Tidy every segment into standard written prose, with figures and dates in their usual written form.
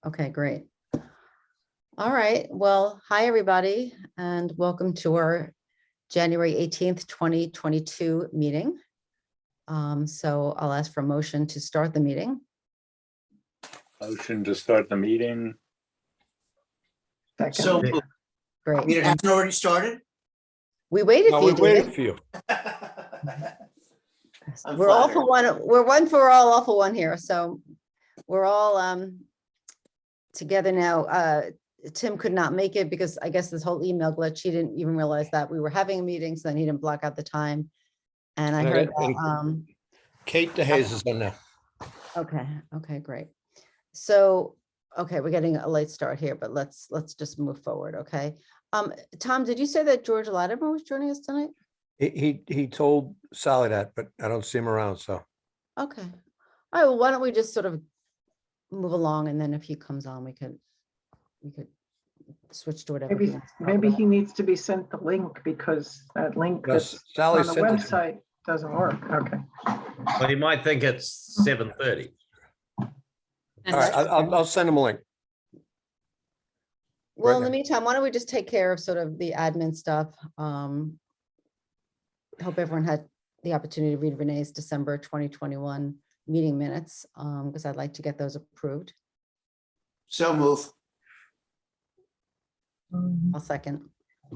Okay, great. All right. Well, hi, everybody, and welcome to our January 18th, 2022 meeting. So I'll ask for a motion to start the meeting. Motion to start the meeting. So Great. meeting hasn't already started? We waited No, for we you, waited David. for you. I'm We're all flattered. for one. We're one for all, all for one here. So we're all together now. Tim could not make it because I guess this whole email glitch, he didn't even realize that we were having a meeting, so then he didn't block out the time. And I And I heard got- that, Kate DeHaze is on now. okay, great. So, okay, we're getting a late start here, but let's just move forward, okay? Tom, did you say that George Latimer was joining us tonight? He told Sally that, but I don't see him around, so. Okay. All right, well, why don't we just sort of move along, and then if he comes on, we could switch to whatever. Maybe, he wants to talk maybe about. he needs to be sent the link because that link Yes, that's Sally on the sent it to me. website doesn't work. Okay. But he might think it's 7:30. All right, I'll send him a link. Well, in Right the now. meantime, why don't we just take care of sort of the admin stuff? Hope everyone had the opportunity to read Renee's December 2021 meeting minutes, because I'd like to get those approved. So move. I'll second.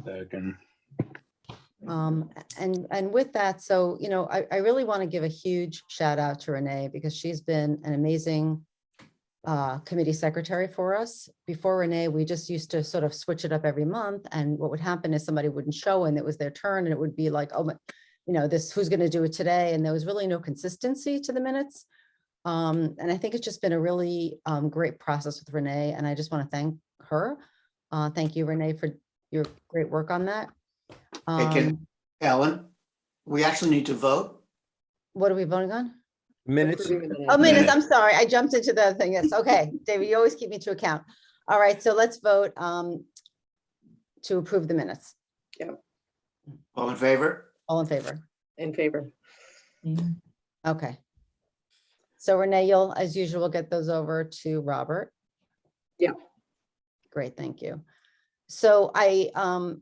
Second. And with that, so, you know, I really want to give a huge shout out to Renee because she's been an amazing committee secretary for us. Before Renee, we just used to sort of switch it up every month. And what would happen is somebody wouldn't show and it was their turn and it would be like, oh, you know, who's going to do it today? And there was really no consistency to the minutes. And I think it's just been a really great process with Renee. And I just want to thank her. Thank you, Renee, for your great work on that. Okay, Ellen, we actually need to vote. What are we voting on? Minutes. Oh, minutes, I'm sorry, I jumped into the other thing. Yes, okay, David, you always keep me to account. All right, so let's vote to approve the minutes. All in favor? All in favor? In favor. Okay. So Renee, you'll, as usual, get those over to Robert. Yeah. Great, thank you. So I'm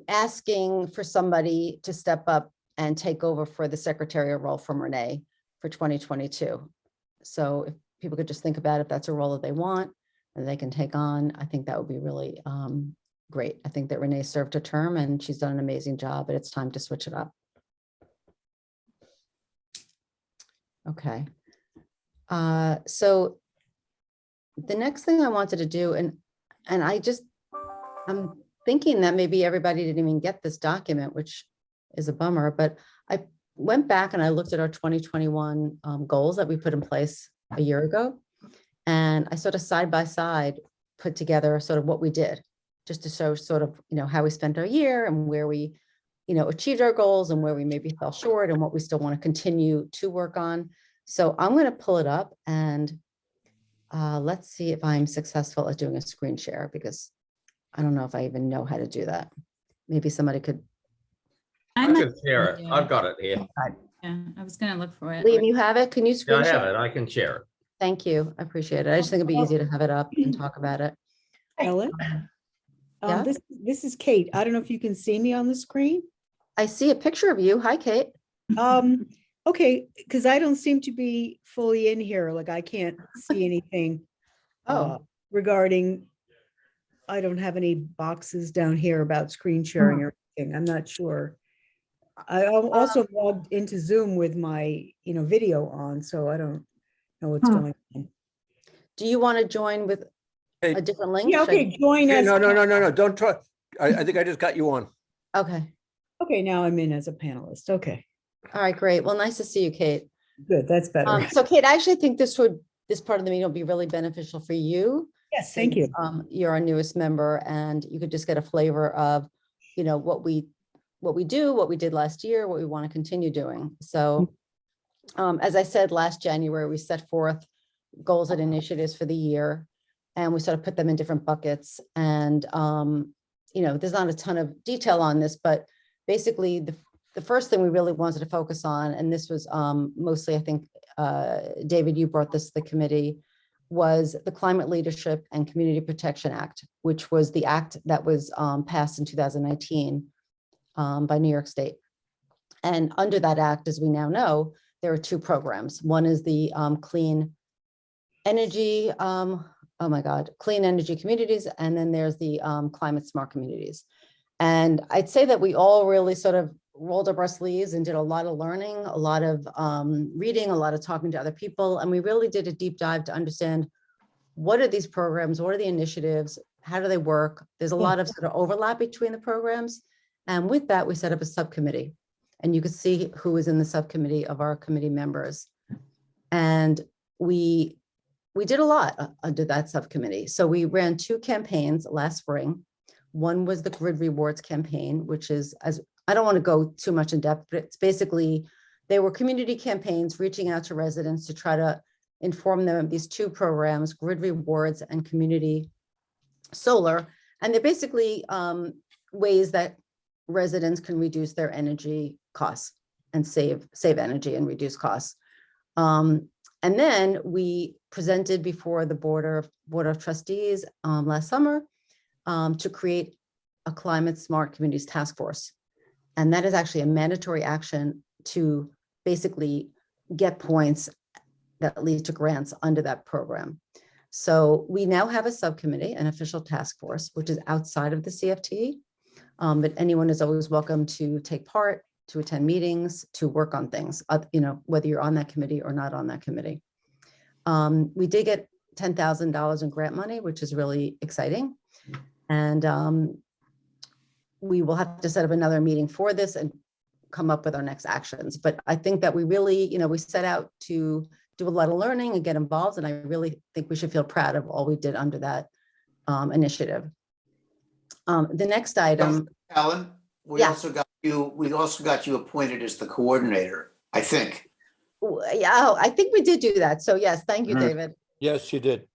asking for somebody to step up and take over for the secretarial role from Renee for 2022. So if people could just think about if that's a role that they want and they can take on, I think that would be really great. I think that Renee served a term and she's done an amazing job, but it's time to switch it up. Okay. So the next thing I wanted to do, and I'm thinking that maybe everybody didn't even get this document, which is a bummer, but I went back and I looked at our 2021 goals that we put in place a year ago. And I sort of side by side put together sort of what we did, just to show sort of, you know, how we spent our year and where we, you know, achieved our goals and where we maybe fell short and what we still want to continue to work on. So I'm going to pull it up and let's see if I'm successful at doing a screen share, because I don't know if I even know how to do that. Maybe somebody could. I can share it. I've got it here. Yeah, I was gonna look for it. Liam, you have it? Can you Yeah, screen I have share? it. I can share it. Thank you. I appreciate it. I just think it'd be easy to have it up and talk about it. Ellen? Yeah? This is Kate. I don't know if you can see me on the screen. I see a picture of you. Hi, Kate. Okay, because I don't seem to be fully in here. Like I can't see anything regarding, I don't have any boxes down here about screen sharing or anything. I'm not sure. I also logged into Zoom with my, video on, so I don't know what's going on. Do you want to join with Hey. a different link? Yeah, Should I- okay, join Hey, as. no, don't try. I think I just got you on. Okay. Okay, now I'm in as a panelist. Okay, All right, great. Well, nice to see you, Kate. good, that's better. So Kate, I actually think this part of the meeting will be really beneficial for you. Yes, thank you. You're our newest member and you could just get a flavor of, what we do, what we did last year, what we want to continue doing. So as I said, last January, we set forth goals and initiatives for the year and we sort of put them in different buckets. And, there's not a ton of detail on this, but basically the first thing we really wanted to focus on, and this was mostly, I think, David, you brought this to the committee, was the Climate Leadership and Community Protection Act, which was the act that was passed in 2019 by New York State. And under that act, as we now know, there are two programs. One is the clean energy, clean energy communities, and then there's the climate smart communities. And I'd say that we all really sort of rolled up our sleeves and did a lot of learning, a lot of reading, a lot of talking to other people. And we really did a deep dive to understand what are these programs, what are the initiatives, how do they work? There's a lot of sort of overlap between the programs. And with that, we set up a subcommittee. And you could see who was in the subcommittee of our committee members. And we did a lot under that subcommittee. So we ran two campaigns last spring. One was the Grid Rewards campaign, which is, as I don't want to go too much in depth, but it's basically, they were community campaigns reaching out to residents to try to inform them of these two programs, Grid Rewards and Community Solar. And they're basically ways that residents can reduce their energy costs and save energy and reduce costs. And then we presented before the Board of Trustees last summer to create a climate smart communities task force. And that is actually a mandatory action to basically get points that lead to grants under that program. So we now have a subcommittee, an official task force, which is outside of the CFT. But anyone is always welcome to take part, to attend meetings, to work on things, whether you're on that committee or not on that committee. We did get $10,000 in grant money, which is really exciting. And we will have to set up another meeting for this and come up with our next actions. But I think that we really, we set out to do a lot of learning and get involved. And I really think we should feel proud of all we did under that initiative. The next item. Ellen, we Yeah. also got you appointed as the coordinator, I think. Yeah, I think we did do that. So yes, thank you, Mhm. David. Yes, you did.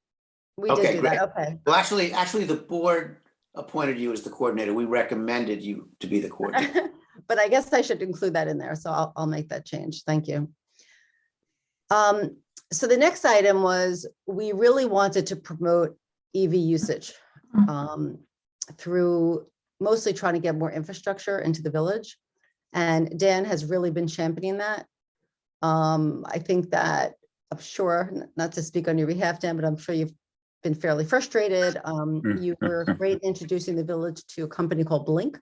We Okay, did do great. that. Okay. Well, actually, the board appointed you as the coordinator. We recommended you to be the coordinator. But I guess I should include that in there. So I'll make that change. Thank you. So the next item was, we really wanted to promote EV usage through mostly trying to get more infrastructure into the village. And Dan has really been championing that. I think that, I'm sure, not to speak on your behalf, Dan, but I'm sure you've been fairly frustrated. You were great introducing the village to a company called Blink,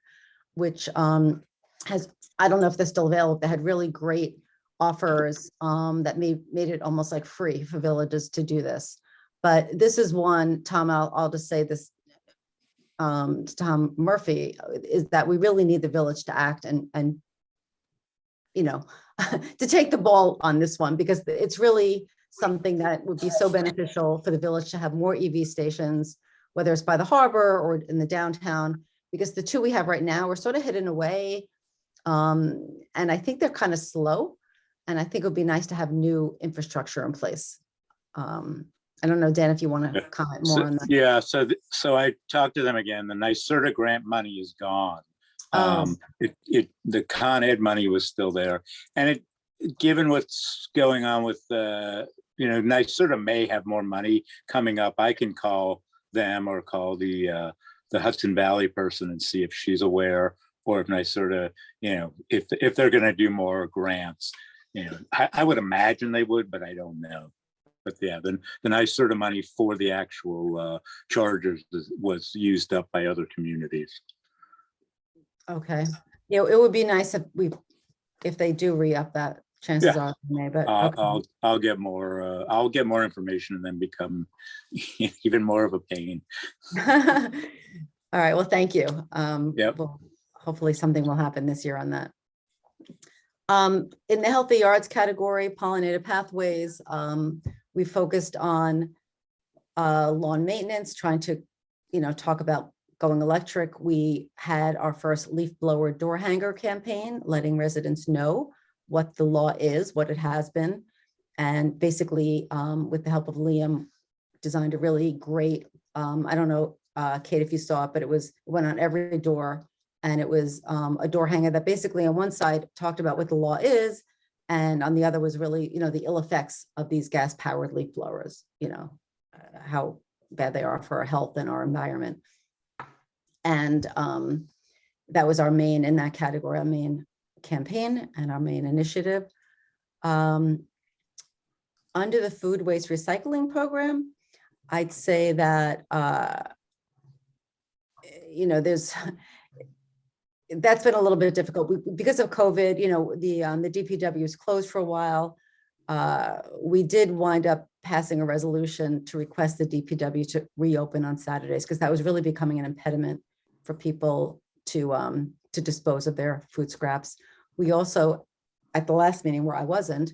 which has, I don't know if they're still available, they had really great offers that made it almost like free for villages to do this. But this is one, Tom, I'll just say this, to Tom Murphy, is that we really need the village to act and to take the ball on this one, because it's really something that would be so beneficial for the village to have more EV stations, whether it's by the harbor or in the downtown, because the two we have right now are sort of hidden away. And I think they're kind of slow. And I think it would be nice to have new infrastructure in place. I don't know, Dan, if you want to comment more on that. Yeah, so I talked to them again. The NYSERDA grant money is gone. The Con Ed money was still there. And given what's going on with NYSERDA may have more money coming up. I can call them or call the Hudson Valley person and see if she's aware, or if NYSERDA, if they're going to do more grants. I would imagine they would, but I don't know. But yeah, the NYSERDA money for the actual chargers was used up by other communities. Okay. It would be nice if they do re-up that. Chances are they may, but okay. I'll get more information and then become even more of a pain. All right. Well, thank you. Yep. Well, hopefully something will happen this year on that. In the healthy yards category, pollinated pathways, we focused on lawn maintenance, trying to, talk about going electric. We had our first leaf blower door hanger campaign, letting residents know what the law is, what it has been. And basically, with the help of Liam, designed a really great, I don't know, Kate, if you saw it, but it went on every door. And it was a door hanger that basically on one side talked about what the law is, And on the other was really, the ill effects of these gas powered leaf blowers, how bad they are for our health and our environment. And that was our main, in that category, our main campaign and our main initiative. Under the food waste recycling program, I'd say that, that's been a little bit difficult because of COVID. The DPW is closed for a while. We did wind up passing a resolution to request the DPW to reopen on Saturdays, because that was really becoming an impediment for people to dispose of their food scraps. We also, at the last meeting where I wasn't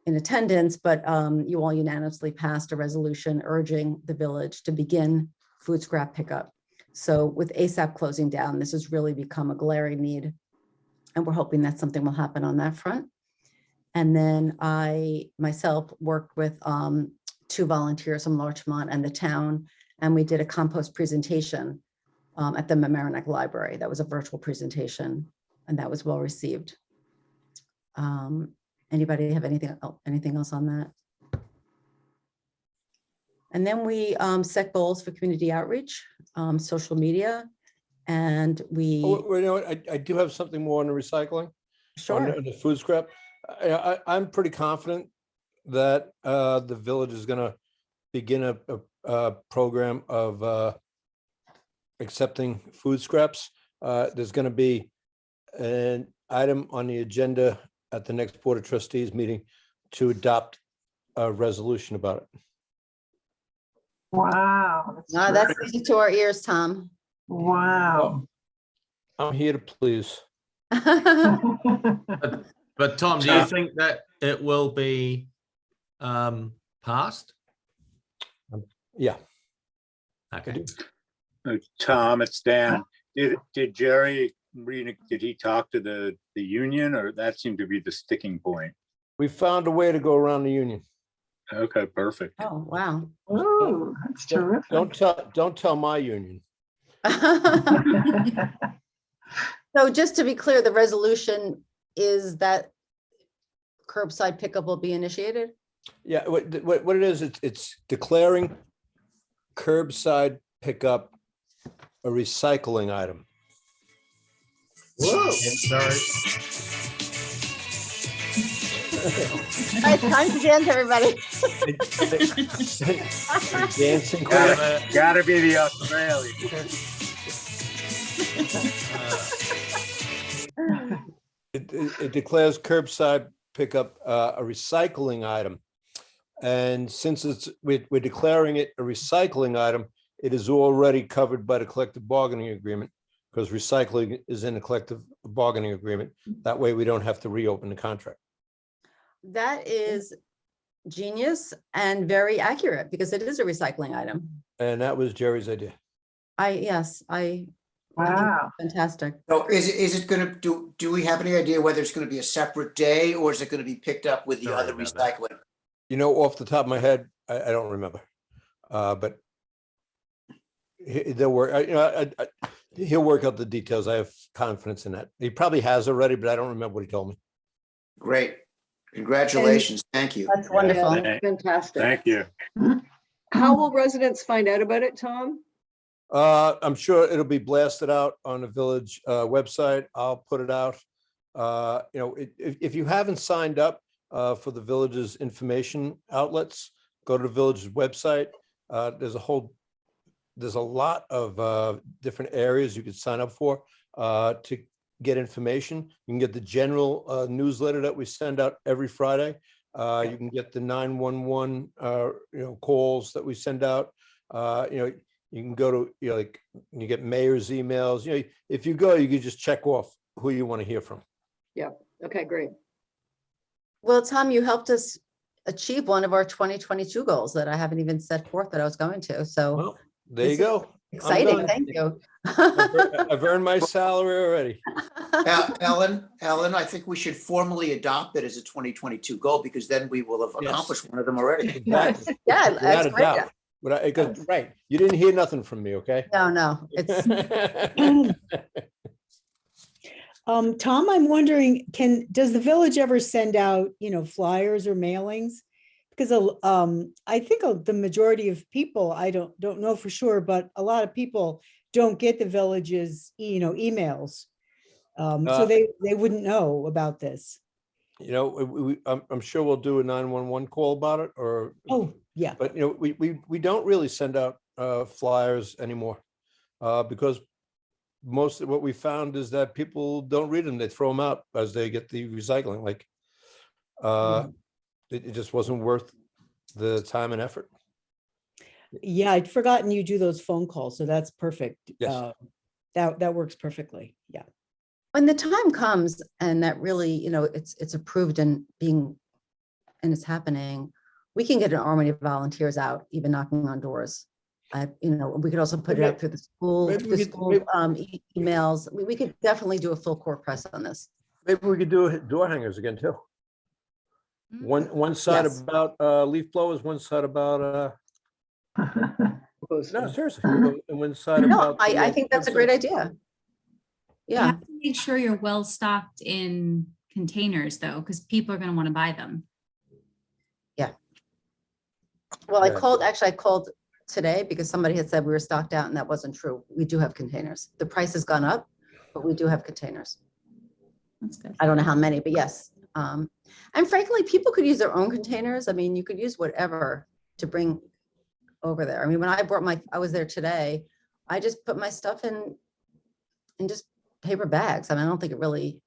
in attendance, but you all unanimously passed a resolution urging the village to begin food scrap pickup. So with ASAP closing down, this has really become a glaring need, and we're hoping that something will happen on that front. And then I myself worked with 2 volunteers from Larchmont and the town, and we did a compost presentation at the Mamaroneck Library. That was a virtual presentation, and that was well received. Anybody have anything else on that? And then we set goals for community outreach, social media, and we. Oh, you know what? I do have something more on the recycling. Sure. On the food scrap. I'm pretty confident that the village is going to begin a program of accepting food scraps. There's going to be an item on the agenda at the next Board of Trustees meeting to adopt a resolution about it. Wow. That's music to our ears, Tom. Wow. I'm here to please. But Tom, do you think that it will be passed? Yeah. Okay. Tom, it's Dan. Did Jerry, did he talk to the union, or that seemed to be the sticking point? We found a way to go around the union. Okay, perfect. Oh, wow. Ooh, that's terrific. Don't tell my union. So just to be clear, the resolution is that curbside pickup will be initiated? Yeah, what it is, it's declaring curbside pickup a recycling item. Whoa. Sorry. All right, time to dance, everybody. Dancing queen. Gotta be the Australian. It declares curbside pickup a recycling item. And since we're declaring it a recycling item, it is already covered by the collective bargaining agreement, because recycling is in the collective bargaining agreement. That way we don't have to reopen the contract. That is genius and very accurate, because it is a recycling item. And that was Jerry's idea. Yes, Wow. fantastic. So is it gonna do we have any idea whether it's gonna be a separate day, or is it gonna be picked up with the Sorry other about that. recycling? You know, off the top of my head, I don't remember. But they'll work, he'll work out the details. I have confidence in that. He probably has already, but I don't remember what he told me. Great. Congratulations. Thank you. That's wonderful. Fantastic. Thank you. How will residents find out about it, Tom? I'm sure it'll be blasted out on the village website. I'll put it out. If you haven't signed up for the village's information outlets, go to the village's website. There's a lot of different areas you could sign up for to get information. You can get the general newsletter that we send out every Friday. You can get the 911 calls that we send out. You can go to, you get mayor's emails. If you go, you can just check off who you want to hear from. Yeah. Okay, great. Well, Tom, you helped us achieve one of our 2022 goals that I haven't even set forth that I was going to. So Well, there you This is go. exciting. done. Thank you. I've earned my salary already. Ellen, I think we should formally adopt it as a 2022 goal, because then we will have Yes. accomplished one of them already. Exactly. Yeah, Without that's a great. doubt. Right. You didn't hear nothing from me, okay? No, it's Tom, I'm wondering, does the village ever send out, flyers or mailings? Because I think the majority of people, I don't know for sure, but a lot of people don't get the village's, emails. So they wouldn't know about this. I'm sure we'll do a 911 call about it, or, Oh, yeah. but we don't really send out flyers anymore, because most of what we found is that people don't read them. They throw them out as they get the recycling. Like, it just wasn't worth the time and effort. Yeah, I'd forgotten you do those phone calls, so that's perfect. Yes. That works perfectly. Yeah. When the time comes and that really, it's approved and it's happening, we can get an army of volunteers out, even knocking on doors. We could also put it out through the school, maybe we could- emails. We could definitely do a full court press on this. Maybe we could do door hangers again too. One side Yes. about leaf blowers, one side about no, seriously, and one side No, about. I think that's a great idea. You Yeah, have to make sure you're well stocked in containers though, because people are going to want to buy them. well, I Yeah. called today because somebody had said we were stocked out and that wasn't true. We do have containers. The price has gone up, but we do have containers. That's good. I don't know how many, but yes. And frankly, people could use their own containers. I mean, you could use whatever to bring over there. I mean, when I was there today, I just put my stuff in just paper bags. I mean, I don't think it really,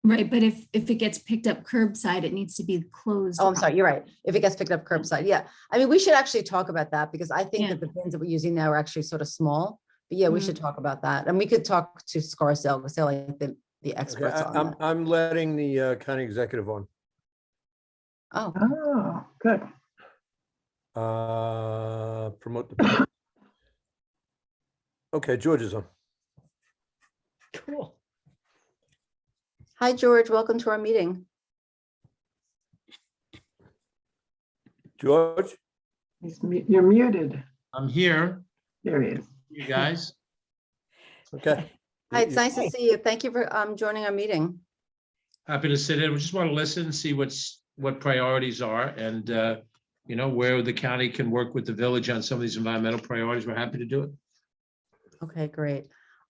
Right, but if it gets picked up curbside, it needs to be closed. oh, I'm sorry, you're right. If it gets picked up curbside, yeah. I mean, we should actually talk about that because I think Yeah. that the bins that we're using now are actually sort of small. But yeah, we should talk about that. And we could talk to Scarsdale because they're like the experts on that. I'm letting the county executive on. Oh, Oh, good. Promote the. Okay, George is on. Cool. hi, George. Welcome to our meeting. George? You're muted. I'm here, There he is. you guys. Okay. Hi, it's nice to see you. Thank you for joining our meeting. Happy to sit in. We just want to listen and see what priorities are and, where the county can work with the village on some of these environmental priorities. We're happy to do it. Okay, great.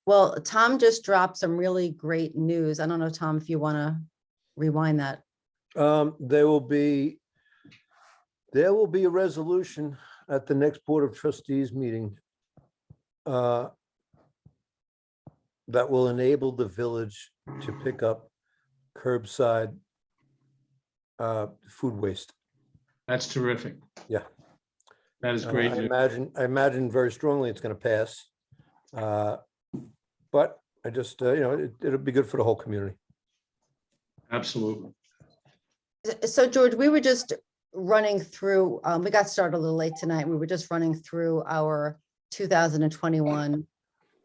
Well, Tom just dropped some really great news. I don't know, Tom, if you want to rewind that. There will be a resolution at the next Board of Trustees meeting that will enable the village to pick up curbside food waste. That's terrific. Yeah. That is great. I imagine very strongly it's going to pass. But I just, it'll be good for the whole community. Absolutely. So George, we were just running through, we got started a little late tonight. We were just running through our 2021,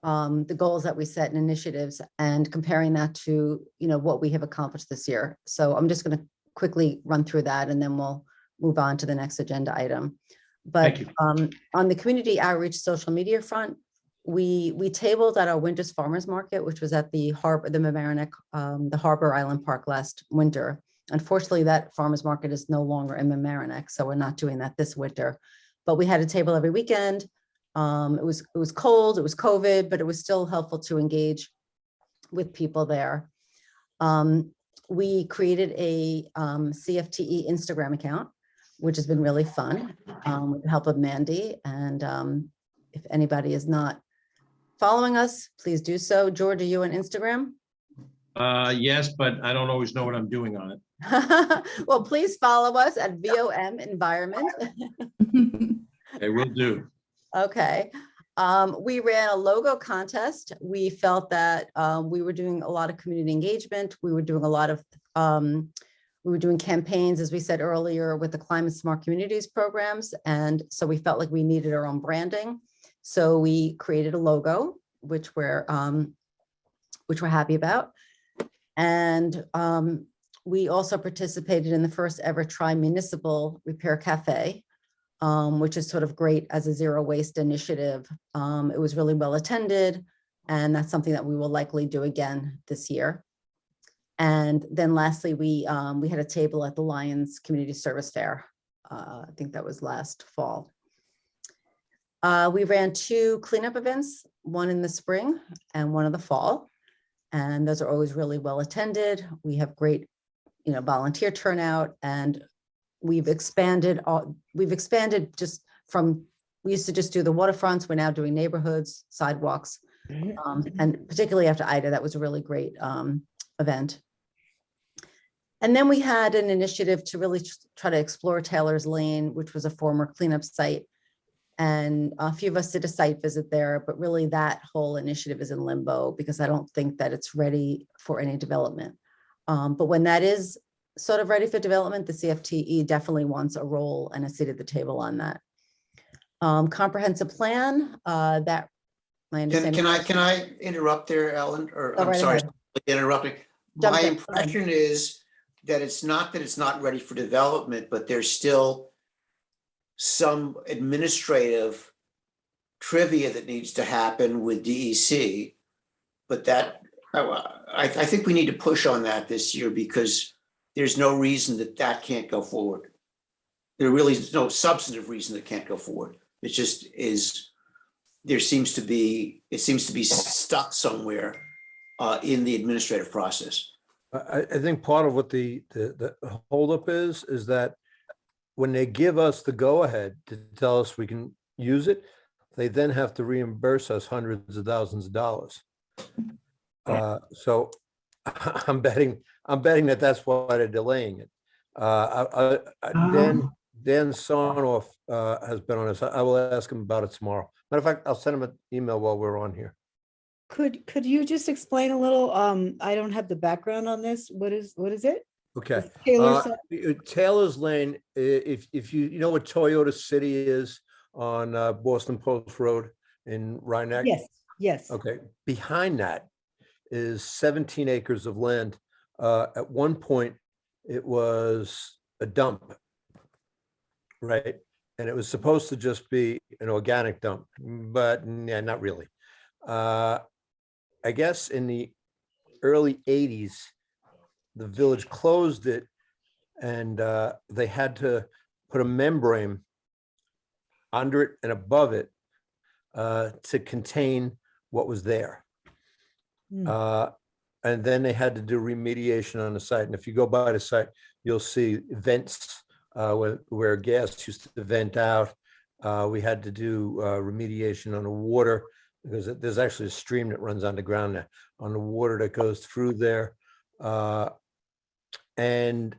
the goals that we set and initiatives and comparing that to, what we have accomplished this year. So I'm just going to quickly run through that and then we'll move on to the next agenda item. But Thank on the community outreach social media front, we tabled at our Winters Farmers Market, which was at the Harbor, the Mamaroneck, the Harbor Island Park last winter. Unfortunately, that farmers market is no longer in Mamaroneck, so we're not doing that this winter. But we had a table every weekend. It was cold, it was COVID, but it was still helpful to engage with people there. We created a CFTE Instagram account, which has been really fun with the help of Mandy. And if anybody is not following us, please do so. George, are you on Instagram? Yes, but I don't always know what I'm doing on it. Well, please follow us at VOM Environment. They will do. Okay. We ran a logo contest. We felt that we were doing a lot of community engagement. We were doing a lot of, we were doing campaigns, as we said earlier, with the Climate Smart Communities programs. And so we felt like we needed our own branding. So we created a logo, which we're happy about. And we also participated in the first ever Tri-Municipal Repair Cafe, which is sort of great as a zero waste initiative. It was really well attended, and that's something that we will likely do again this year. And then lastly, we had a table at the Lions Community Service Fair. I think that was last fall. We ran 2 cleanup events, one in the spring and one in the fall. And those are always really well attended. We have great, volunteer turnout, and we've expanded just from, we used to just do the waterfronts. We're now doing neighborhoods, sidewalks. And particularly after Ida, that was a really great event. And then we had an initiative to really try to explore Taylor's Lane, which was a former cleanup site. And a few of us did a site visit there, but really that whole initiative is in limbo because I don't think that it's ready for any development. But when that is sort of ready for development, the CFTE definitely wants a role and a seat at the table on that. Comprehensive plan, that my understanding. Can I interrupt there, Ellen? Or Go I'm right sorry, ahead. interrupting. Jump My in. impression is that it's not ready for development, but there's still some administrative trivia that needs to happen with DEC. But that, I think we need to push on that this year because there's no reason that can't go forward. There really is no substantive reason that can't go forward. It just is, it seems to be stuck somewhere in the administrative process. I think part of what the holdup is that when they give us the go-ahead to tell us we can use it, they then have to reimburse us hundreds of thousands of dollars. So I'm betting that that's why they're delaying it. Dan Sarnoff has been on this. I will ask him about it tomorrow. Matter of fact, I'll send him an email while we're on here. Could you just explain a little? I don't have the background on this. What is it? Okay. Taylor's, Taylor's Lane, if you know what Toyota City is on Boston Post Road in Rhinebeck? yes. Okay, behind that is 17 acres of land. At one point, it was a dump, right? And it was supposed to just be an organic dump, but yeah, not really. I guess in the early 80s, the village closed it and they had to put a membrane under it and above it to contain what was there. And then they had to do remediation on the site. And if you go by the site, you'll see vents where gas used to vent out. We had to do remediation on the water because there's actually a stream that runs underground now on the water that goes through there. And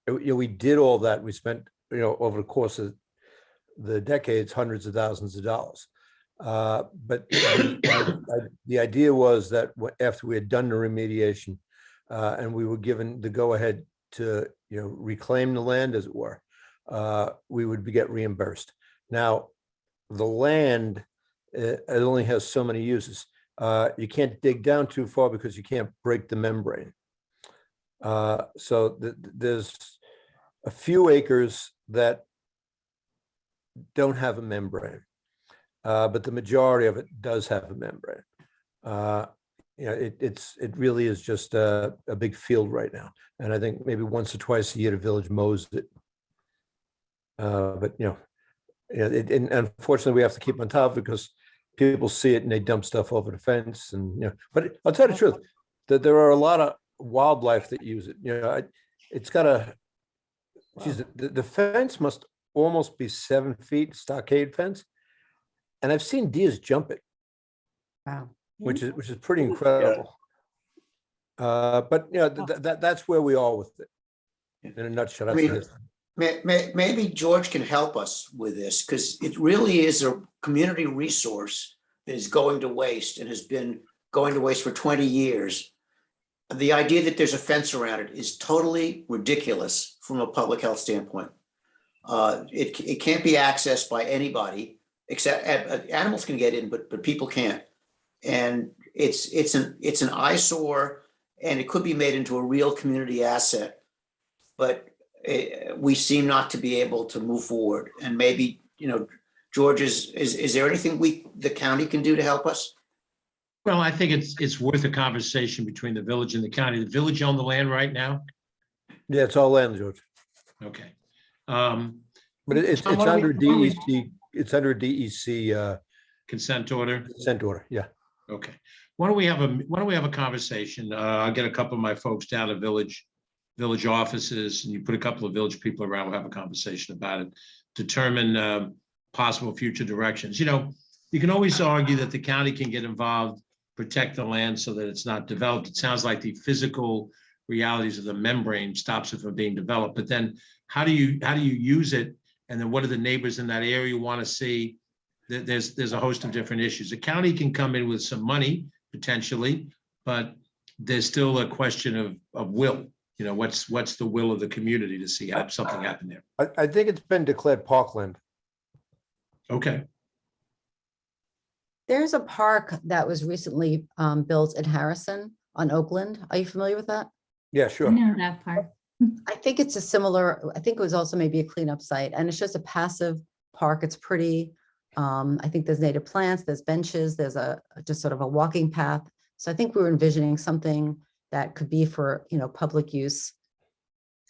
we did all that. We spent, over the course of the decades, hundreds of thousands of dollars. But the idea was that after we had done the remediation and we were given the go-ahead to reclaim the land, as it were, we would get reimbursed. Now, the land it only has so many uses. You can't dig down too far because you can't break the membrane. So there's a few acres that don't have a membrane. But the majority of it does have a membrane. It really is just a big field right now, and I think maybe once or twice a year the village mows it. But and unfortunately we have to keep on top because people see it and they dump stuff over the fence, and But I'll tell you the truth, that there are a lot of wildlife that use it. It's got a. Geez, the fence must almost be 7 feet, stockade fence. And I've seen deers jump it. Wow. Which is pretty incredible. But that's where we are with it. In a nutshell. I mean, maybe George can help us with this because it really is a community resource that is going to waste and has been going to waste for 20 years. The idea that there's a fence around it is totally ridiculous from a public health standpoint. It can't be accessed by anybody. Except animals can get in, but people can't. And it's an eyesore, and it could be made into a real community asset. But we seem not to be able to move forward. And maybe George, is there anything the county can do to help us? Well, I think it's worth a conversation between the village and the county. The village own the land right now? Yeah, it's all land, George. Okay. But it's Tom, why don't under we- DEC, it's under DEC Consent order? consent order, yeah. Okay. Why don't we have a conversation? I'll get a couple of my folks down to village offices, and you put a couple of village people around, we'll have a conversation about it. Determine possible future directions. You know, you can always argue that the county can get involved, protect the land so that it's not developed. It sounds like the physical realities of the membrane stops it from being developed. But then how do you use it? And then what do the neighbors in that area want to see? There's a host of different issues. The county can come in with some money potentially, but there's still a question of will. You know, what's the will of the community to see something happen there? I think it's been declared parkland. Okay. There's a park that was recently built in Harrison on Oakland. Are you familiar with that? Yeah, I sure. know that part. I think it's a similar, I think it was also maybe a cleanup site, and it's just a passive park. It's pretty. I think there's native plants, there's benches, there's just sort of a walking path. So I think we were envisioning something that could be for, public use,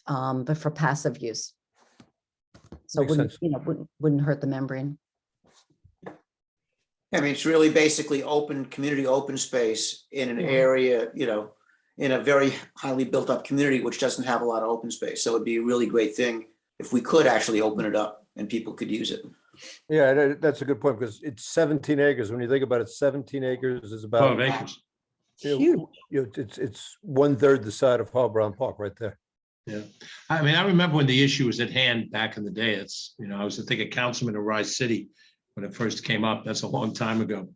but for passive use. So Makes wouldn't, sense. wouldn't hurt the membrane. I mean, it's really basically community open space in an area, in a very highly built up community, which doesn't have a lot of open space. So it'd be a really great thing if we could actually open it up and people could use it. Yeah, that's a good point because it's 17 acres. When you think about it, 17 acres is 12 about, acres. Huge. it's 1/3 the side of Hall Brown Park right there. Yeah. I mean, I remember when the issue was at hand back in the day. I was, I think, a councilman in Rise City when it first came up. That's a long time ago.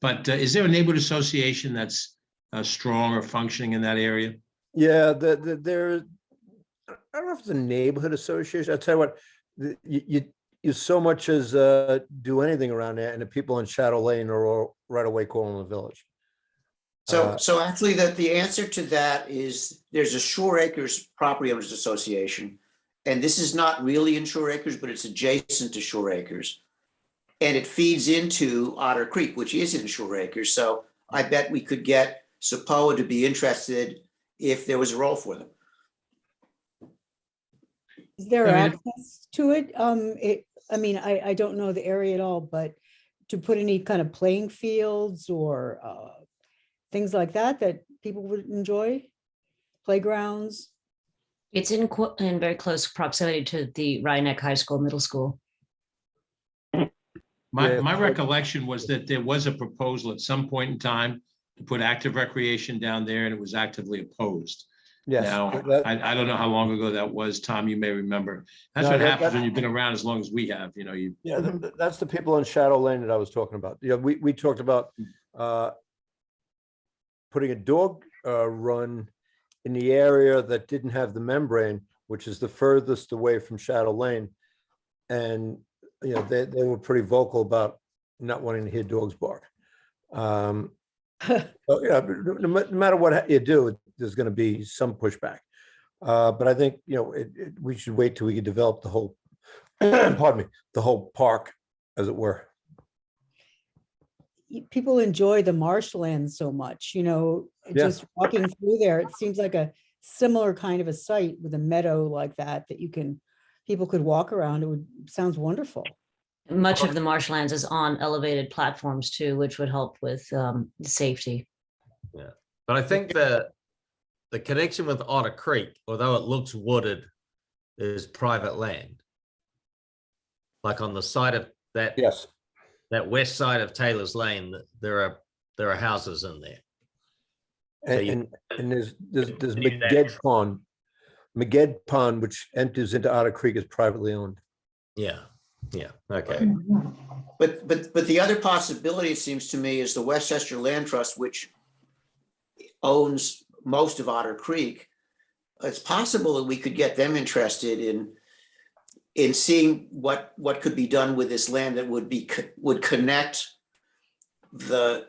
But is there a neighborhood association that's strong or functioning in that area? Yeah, there, I don't know if it's a neighborhood association. I'll tell you what, you so much as do anything around there, and the people in Shadow Lane are all right away calling the village. So actually the answer to that is there's a Shore Acres Property Owners Association. And this is not really in Shore Acres, but it's adjacent to Shore Acres. And it feeds into Otter Creek, which is in Shore Acres. So I bet we could get SAPOA to be interested if there was a role for them. Is there I mean, access to it? I don't know the area at all, but to put any kind of playing fields or things like that people would enjoy, playgrounds. It's in very close proximity to the Rhinebeck High School, middle school. My recollection was that there was a proposal at some point in time to put active recreation down there, and it was actively opposed. Yes. Now, I don't know how long ago that was. Tom, you may remember. That's No, what that- happens that- when you've been around as long as we have, Yeah, that's the people on Shadow Lane that I was talking about. Yeah, we talked about putting a dog run in the area that didn't have the membrane, which is the furthest away from Shadow Lane. And, they were pretty vocal about not wanting to hear dogs bark. So, no matter what you do, there's going to be some pushback. But I think, we should wait till we can develop the whole, pardon me, the whole park, as it were. People enjoy the marshland so much, Yeah. just walking through there, it seems like a similar kind of a site with a meadow like that people could walk around. Sounds wonderful. Much of the marshlands is on elevated platforms too, which would help with safety. Yeah, but I think the connection with Otter Creek, although it looks wooded, is private land. Like on the side of that, Yes. that west side of Taylor's Lane, there are houses in there. So And there's do that. McGed Pond. McGed Pond, which enters into Otter Creek, is privately owned. Yeah, okay. But the other possibility, it seems to me, is the Westchester Land Trust, which owns most of Otter Creek. It's possible that we could get them interested in seeing what could be done with this land that would connect the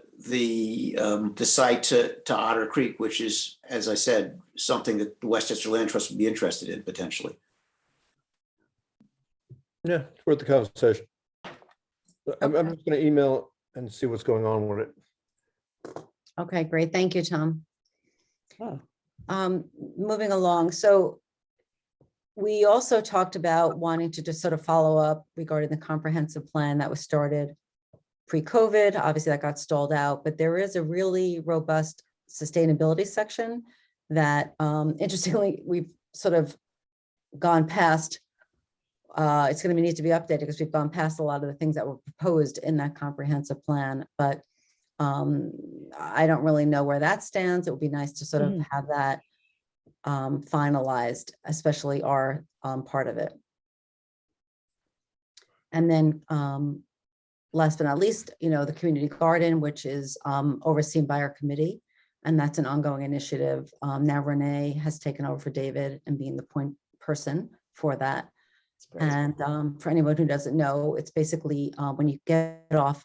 site to Otter Creek, which is, as I said, something that the Westchester Land Trust would be interested in potentially. Yeah, it's worth the conversation. I'm just going to email and see what's going on with it. Okay, great. Thank you, Tom. Oh, Moving along, so we also talked about wanting to just sort of follow up regarding the comprehensive plan that was started pre-COVID. Obviously, that got stalled out, but there is a really robust sustainability section that, interestingly, we've sort of gone past. It's going to need to be updated because we've gone past a lot of the things that were proposed in that comprehensive plan, but I don't really know where that stands. It would be nice to sort of Mhm. have that finalized, especially our part of it. And then last but not least, the community garden, which is overseen by our committee, and that's an ongoing initiative. Now Renee has taken over for David and being the point person for that. And for anyone who doesn't know, it's basically when you get off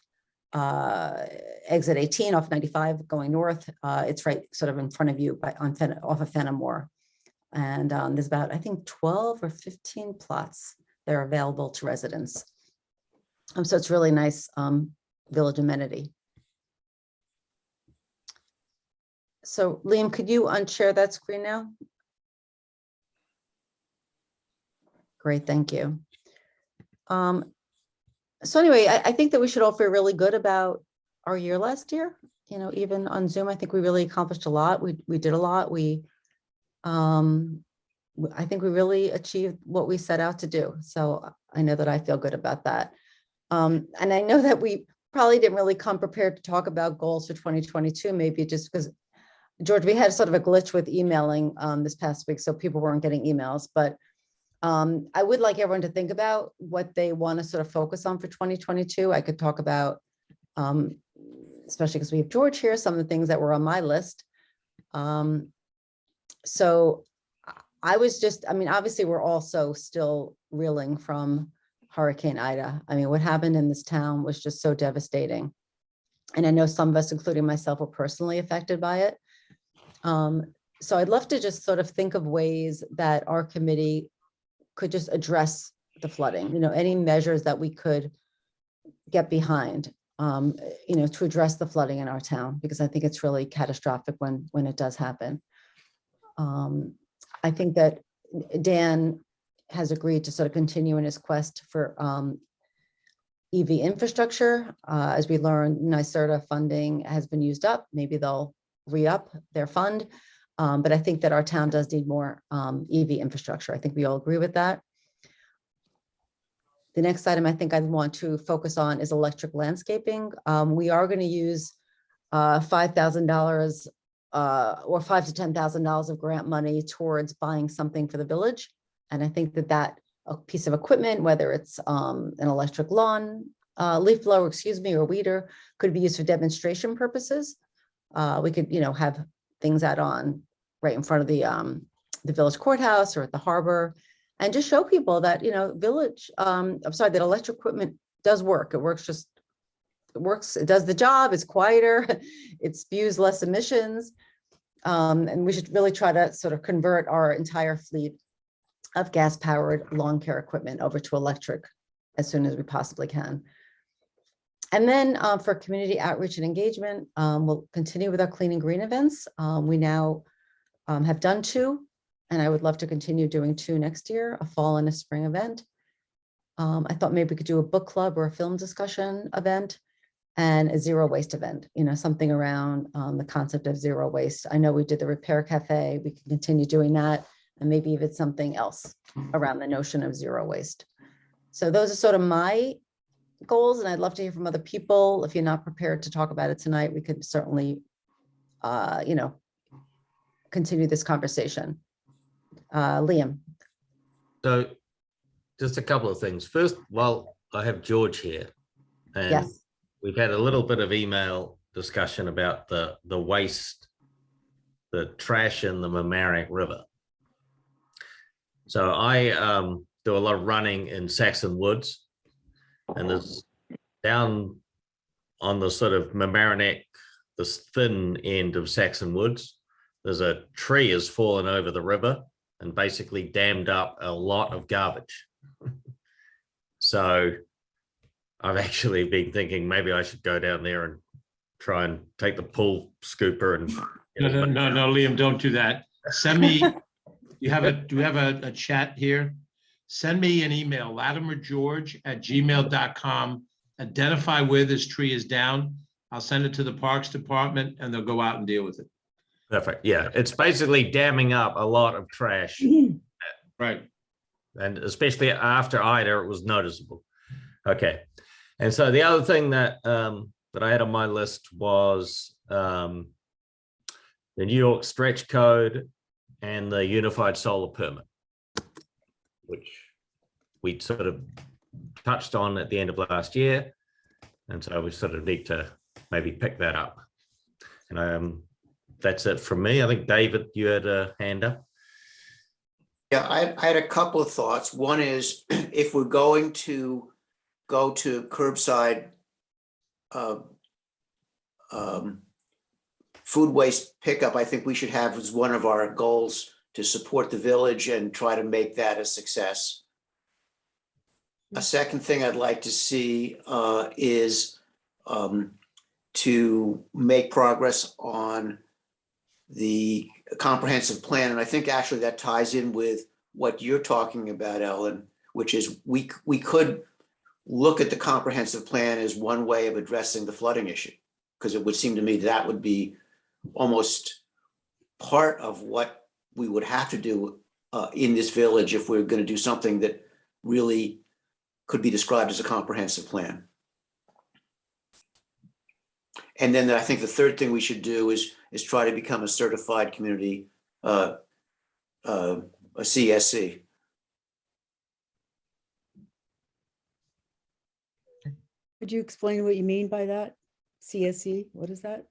exit 18 off 95 going north, it's right sort of in front of you off of Fenimore. And there's about, I think, 12 or 15 plots that are available to residents. So it's really nice village amenity. So Liam, could you unshare that screen now? Great, thank you. So anyway, I think that we should all feel really good about our year last year. Even on Zoom, I think we really accomplished a lot. We did a lot. I think we really achieved what we set out to do. So I know that I feel good about that. And I know that we probably didn't really come prepared to talk about goals for 2022, maybe just because, George, we had sort of a glitch with emailing this past week, so people weren't getting emails, but I would like everyone to think about what they want to sort of focus on for 2022. I could talk about, especially because we have George here, some of the things that were on my list. So I was just, obviously we're also still reeling from Hurricane Ida. What happened in this town was just so devastating. And I know some of us, including myself, were personally affected by it. So I'd love to just sort of think of ways that our committee could just address the flooding, any measures that we could get behind, to address the flooding in our town, because I think it's really catastrophic when it does happen. I think that Dan has agreed to sort of continue in his quest for EV infrastructure. As we learned, NYSERDA funding has been used up. Maybe they'll re-up their fund. But I think that our town does need more EV infrastructure. I think we all agree with that. The next item I think I want to focus on is electric landscaping. We are going to use $5,000 or $5,000 to $10,000 of grant money towards buying something for the village. And I think that a piece of equipment, whether it's an electric leaf blower, or weeder, could be used for demonstration purposes. We could, have things out on right in front of the village courthouse or at the harbor, and just show people that, that electric equipment does work. It works, it does the job, it's quieter, it spews less emissions. And we should really try to sort of convert our entire fleet of gas-powered lawn care equipment over to electric as soon as we possibly can. And then for community outreach and engagement, we'll continue with our clean and green events. We now have done 2, and I would love to continue doing 2 next year, a fall and a spring event. I thought maybe we could do a book club or a film discussion event and a zero waste event, something around the concept of zero waste. I know we did the repair cafe. We can continue doing that, and maybe if it's something else around the notion of zero waste. So those are sort of my goals, and I'd love to hear from other people. If you're not prepared to talk about it tonight, we could certainly, continue this conversation. Liam. So just a couple of things. First, while I have George here, and Yes. we've had a little bit of email discussion about the waste, the trash in the Mamaroneck River. So I do a lot of running in Saxon Woods, and there's down on the sort of Mamaroneck, this thin end of Saxon Woods, there's a tree has fallen over the river and basically dammed up a lot of garbage. So I've actually been thinking maybe I should go down there and try and take the pool scooper and. No, Liam, don't do that. Send me, do we have a chat here? Send me an email, latimergeorge@gmail.com. Identify where this tree is down. I'll send it to the Parks Department and they'll go out and deal with it. Perfect. Yeah, it's basically damming up a lot of trash. Right. And especially after Ida, it was noticeable. Okay. And so the other thing that that I had on my list was the New York stretch code and the unified solar permit, which we sort of touched on at the end of last year. And so we sort of need to maybe pick that up. And that's it from me. I think, David, you had a hand up. Yeah, I had a couple of thoughts. One is if we're going to go to curbside food waste pickup, I think we should have as one of our goals to support the village and try to make that a success. A second thing I'd like to see is to make progress on the comprehensive plan. And I think actually that ties in with what you're talking about, Ellen, which is we could look at the comprehensive plan as one way of addressing the flooding issue, because it would seem to me that would be almost part of what we would have to do in this village if we're going to do something that really could be described as a comprehensive plan. And then I think the third thing we should do is try to become a certified community, a CSC. Could you explain what you mean by that? CSE, what is that?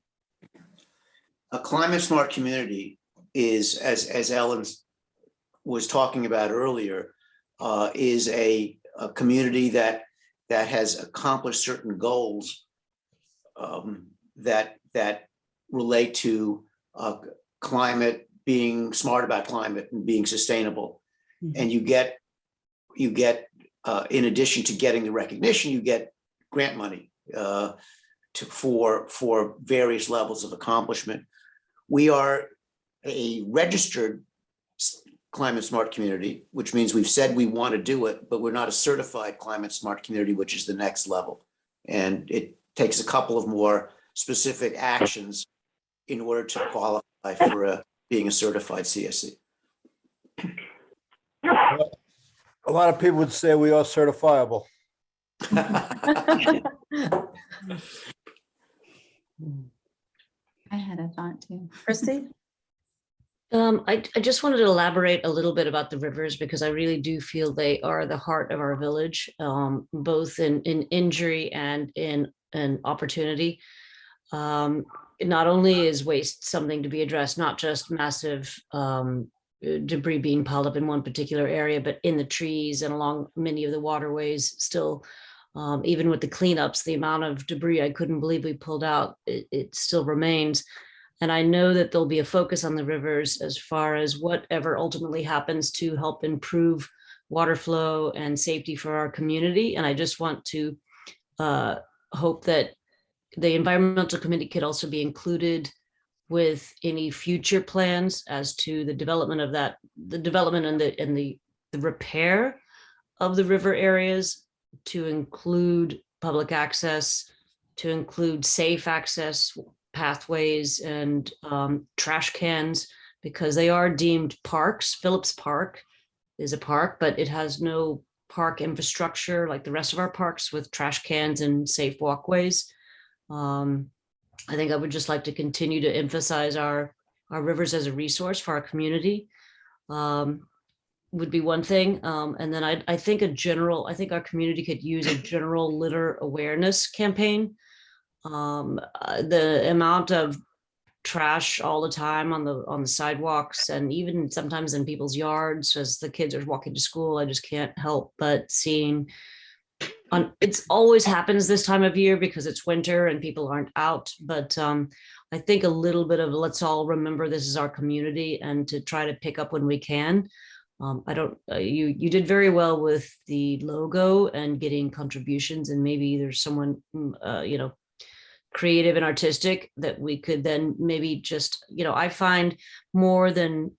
A climate smart community is, as Ellen was talking about earlier, is a community that has accomplished certain goals that relate to climate, being smart about climate and being sustainable. And you get in addition to getting the recognition, you get grant money for various levels of accomplishment. We are a registered climate smart community, which means we've said we want to do it, but we're not a certified climate smart community, which is the next level. And it takes a couple of more specific actions in order to qualify for being a certified CSC. A lot of people would say we are certifiable. I had a thought too. Christy? I just wanted to elaborate a little bit about the rivers because I really do feel they are the heart of our village, both in injury and in opportunity. Not only is waste something to be addressed, not just massive debris being piled up in one particular area, but in the trees and along many of the waterways still. Even with the cleanups, the amount of debris I couldn't believe we pulled out, it still remains. And I know that there'll be a focus on the rivers as far as whatever ultimately happens to help improve water flow and safety for our community. And I just want to hope that the environmental committee could also be included with any future plans as to the development of that, the development and the repair of the river areas, to include public access, to include safe access pathways and trash cans, because they are deemed parks. Phillips Park is a park, but it has no park infrastructure like the rest of our parks with trash cans and safe walkways. I think I would just like to continue to emphasize our rivers as a resource for our community. Would be one thing. And then I think our community could use a general litter awareness campaign. The amount of trash all the time on the sidewalks and even sometimes in people's yards as the kids are walking to school, I just can't help but seeing it's always happens this time of year because it's winter and people aren't out. But I think a little bit of let's all remember this is our community and to try to pick up when we can. You did very well with the logo and getting contributions, and maybe there's someone, creative and artistic that we could then maybe just, I find more than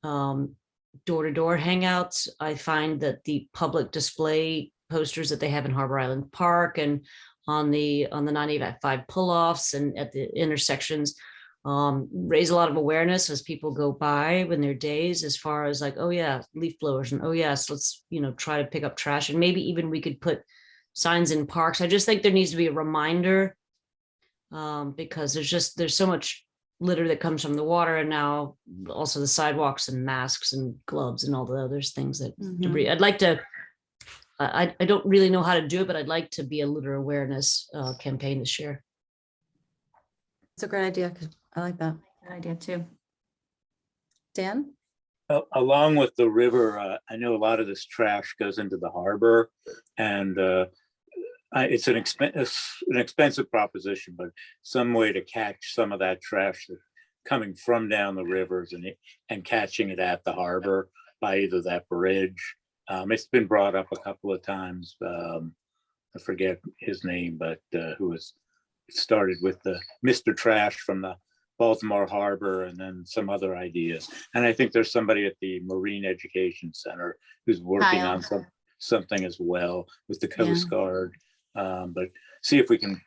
door-to-door hangouts, I find that the public display posters that they have in Harbor Island Park and on the 95 pull-offs and at the intersections raise a lot of awareness as people go by when their days, as far as like, oh yeah, leaf blowers, and oh yes, let's try to pick up trash, and maybe even we could put signs in parks. I just think there needs to be a reminder because there's so much litter that comes from the water, and now also the sidewalks and masks and gloves and all the other things that debris. I'd like to. I don't really know how to do it, but I'd like to be a litter awareness campaign this year. It's a great idea. 'Cause I like that. Good idea too. Dan? Along with the river, I know a lot of this trash goes into the harbor, and it's an expensive proposition, but some way to catch some of that trash that's coming from down the rivers and catching it at the harbor by either that bridge. It's been brought up a couple of times. I forget his name, but who was started with the Mr. Trash from the Baltimore Harbor, and then some other ideas. And I think there's somebody at the Marine Education Center who's working Kyle. on something as well with the Coast Guard. But see if we can,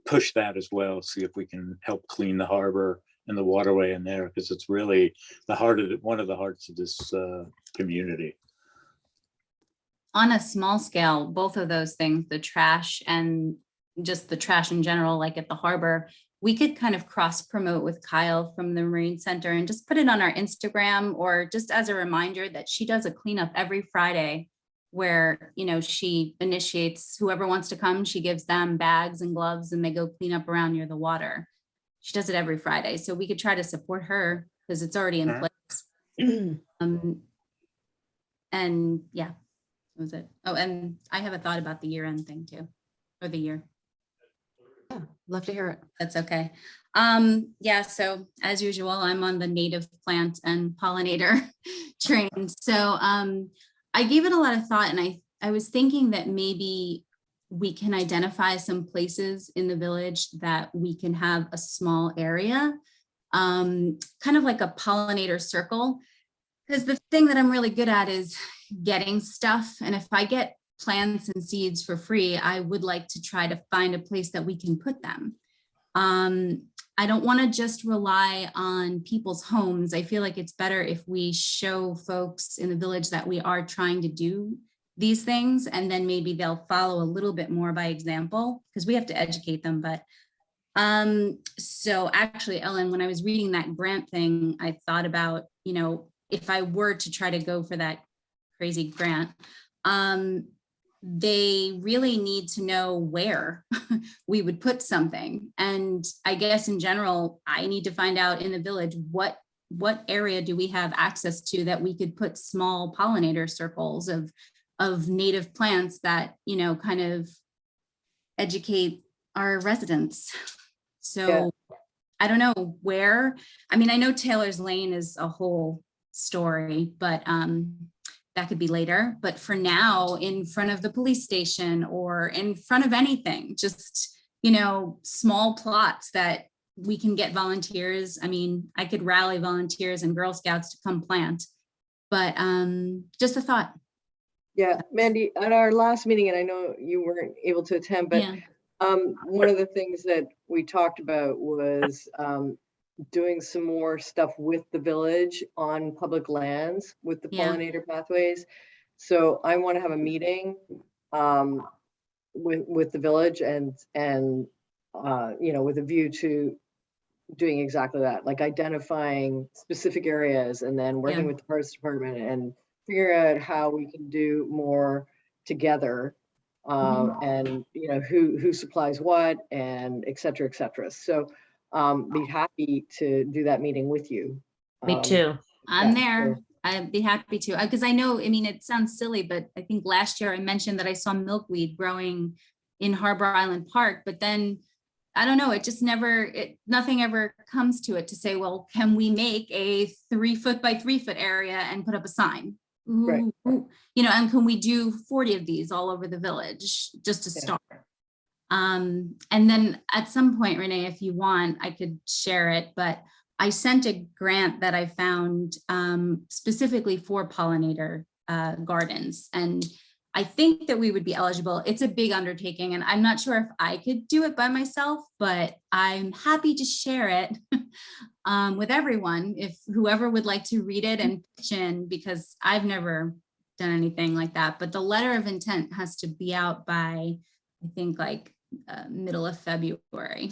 push that as well. See if we can help clean the harbor and the waterway in there, because it's really one of the hearts of this community. On a small scale, both of those things, the trash and just the trash in general, like at the harbor, we could kind of cross promote with Kyle from the Marine Center and just put it on our Instagram, or just as a reminder that she does a cleanup every Friday where, she initiates whoever wants to come, she gives them bags and gloves and they go clean up around near the water. She does it every Friday. So we could try to support her because it's already in place. And yeah, that was it. Oh, and I have a thought about the year-end thing too, or the year. Yeah, love to hear it. That's okay. Yeah, so as usual, I'm on the native plant and pollinator train. So I gave it a lot of thought, and I was thinking that maybe we can identify some places in the village that we can have a small area, kind of like a pollinator circle. Because the thing that I'm really good at is getting stuff. And if I get plants and seeds for free, I would like to try to find a place that we can put them. I don't want to just rely on people's homes. I feel like it's better if we show folks in the village that we are trying to do these things, and then maybe they'll follow a little bit more by example, because we have to educate them. But so actually, Ellen, when I was reading that grant thing, I thought about, if I were to try to go for that crazy grant, they really need to know where we would put something. And I guess in general, I need to find out in the village, what area do we have access to that we could put small pollinator circles of native plants that, kind of educate our residents. So I don't know where. I mean, I know Taylor's Lane is a whole story, but that could be later. But for now, in front of the police station or in front of anything, just, small plots that we can get volunteers. I mean, I could rally volunteers and Girl Scouts to come plant, but just a thought. Yeah, Mandy, at our last meeting, and I know you weren't able to attend, but one of the things that we talked about was doing some more stuff with the village on public lands with the pollinator pathways. So I want to have a meeting with the village and with a view to doing exactly that, like identifying specific areas and then working with the Parks Department and figure out how we can do more together, and who supplies what, and et cetera, et cetera. So be happy to do that meeting with you. Me too. I'm there. I'd be happy to, because I know, it sounds silly, but I think last year I mentioned that I saw milkweed growing in Harbor Island Park, but then I don't know, it just nothing ever comes to it to say, well, can we make a 3 foot by 3 foot area and put up a sign? Right. And can we do 40 of these all over the village just to start? And then at some point, Renee, if you want, I could share it, but I sent a grant that I found specifically for pollinator gardens. And I think that we would be eligible. It's a big undertaking, and I'm not sure if I could do it by myself, but I'm happy to share it with everyone, if whoever would like to read it and pitch in, because I've never done anything like that. But the letter of intent has to be out by, I think, like middle of February.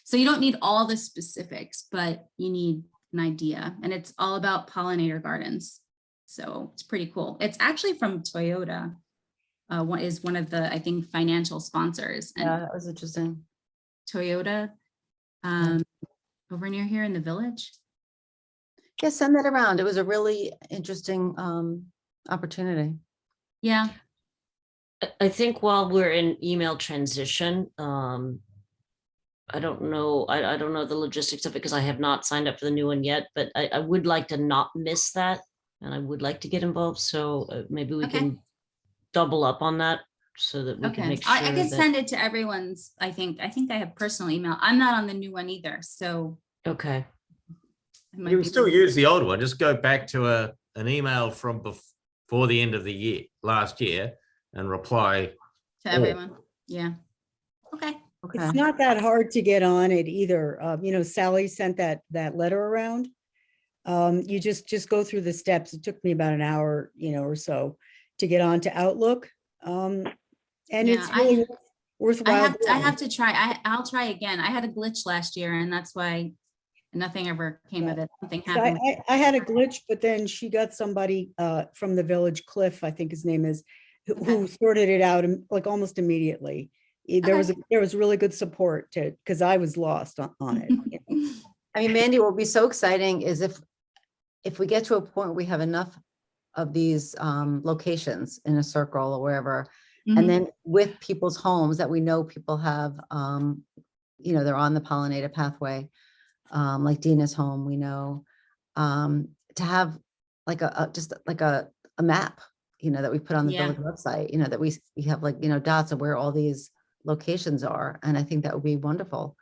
So you don't need all the specifics, but you need an idea. And it's all about pollinator gardens. So it's pretty cool. It's actually from Toyota. One is one of the, I think, financial sponsors. And Yeah, that was interesting. Toyota over near here in the village. Yeah, send that around. It was a really interesting opportunity. Yeah. I think while we're in email transition, I don't know, I don't know the logistics of it because I have not signed up for the new one yet, but I would like to not miss that. And I would like to get involved. So maybe we Okay. can double up on that so that we can Okay. make sure I could that, send it to everyone's, I think I have personal email. I'm not on the new one either. So okay. it might You can be- still use the old one. Just go back to an email from before the end of the year, last year, and reply. to everyone. Yeah. Okay. Okay. It's not that hard to get on it either. You know, Sally sent that letter around. You just go through the steps. It took me about an hour, you know, or so to get on to Outlook. And it's Yeah, really worthwhile. I have to try. I'll try again. I had a glitch last year, and that's why nothing ever came of it. Something So happened. I had a glitch, but then she got somebody from the village, Cliff, I think his name is, who sorted it out like almost immediately. There was really good support because I was lost on it. I mean, Mandy, what would be so exciting is if we get to a point where we have enough of these locations in a circle or wherever, Mhm. and then with people's homes that we know people have, you know, they're on the pollinator pathway, like Dina's home, we know, to have like just like a map, you know, that we put on the Yeah. village website, you know, that we have like, you know, dots of where all these locations are. And I think that would be wonderful.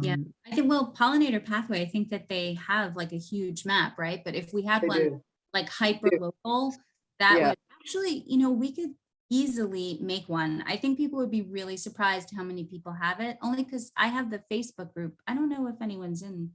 Yeah. I think, well, pollinator pathway, I think that they have like a huge map, right? But if we had They one do. like hyper local, that Yeah. would actually, you know, we could easily make one. I think people would be really surprised how many people have it, only because I have the Facebook group. I don't know if anyone's in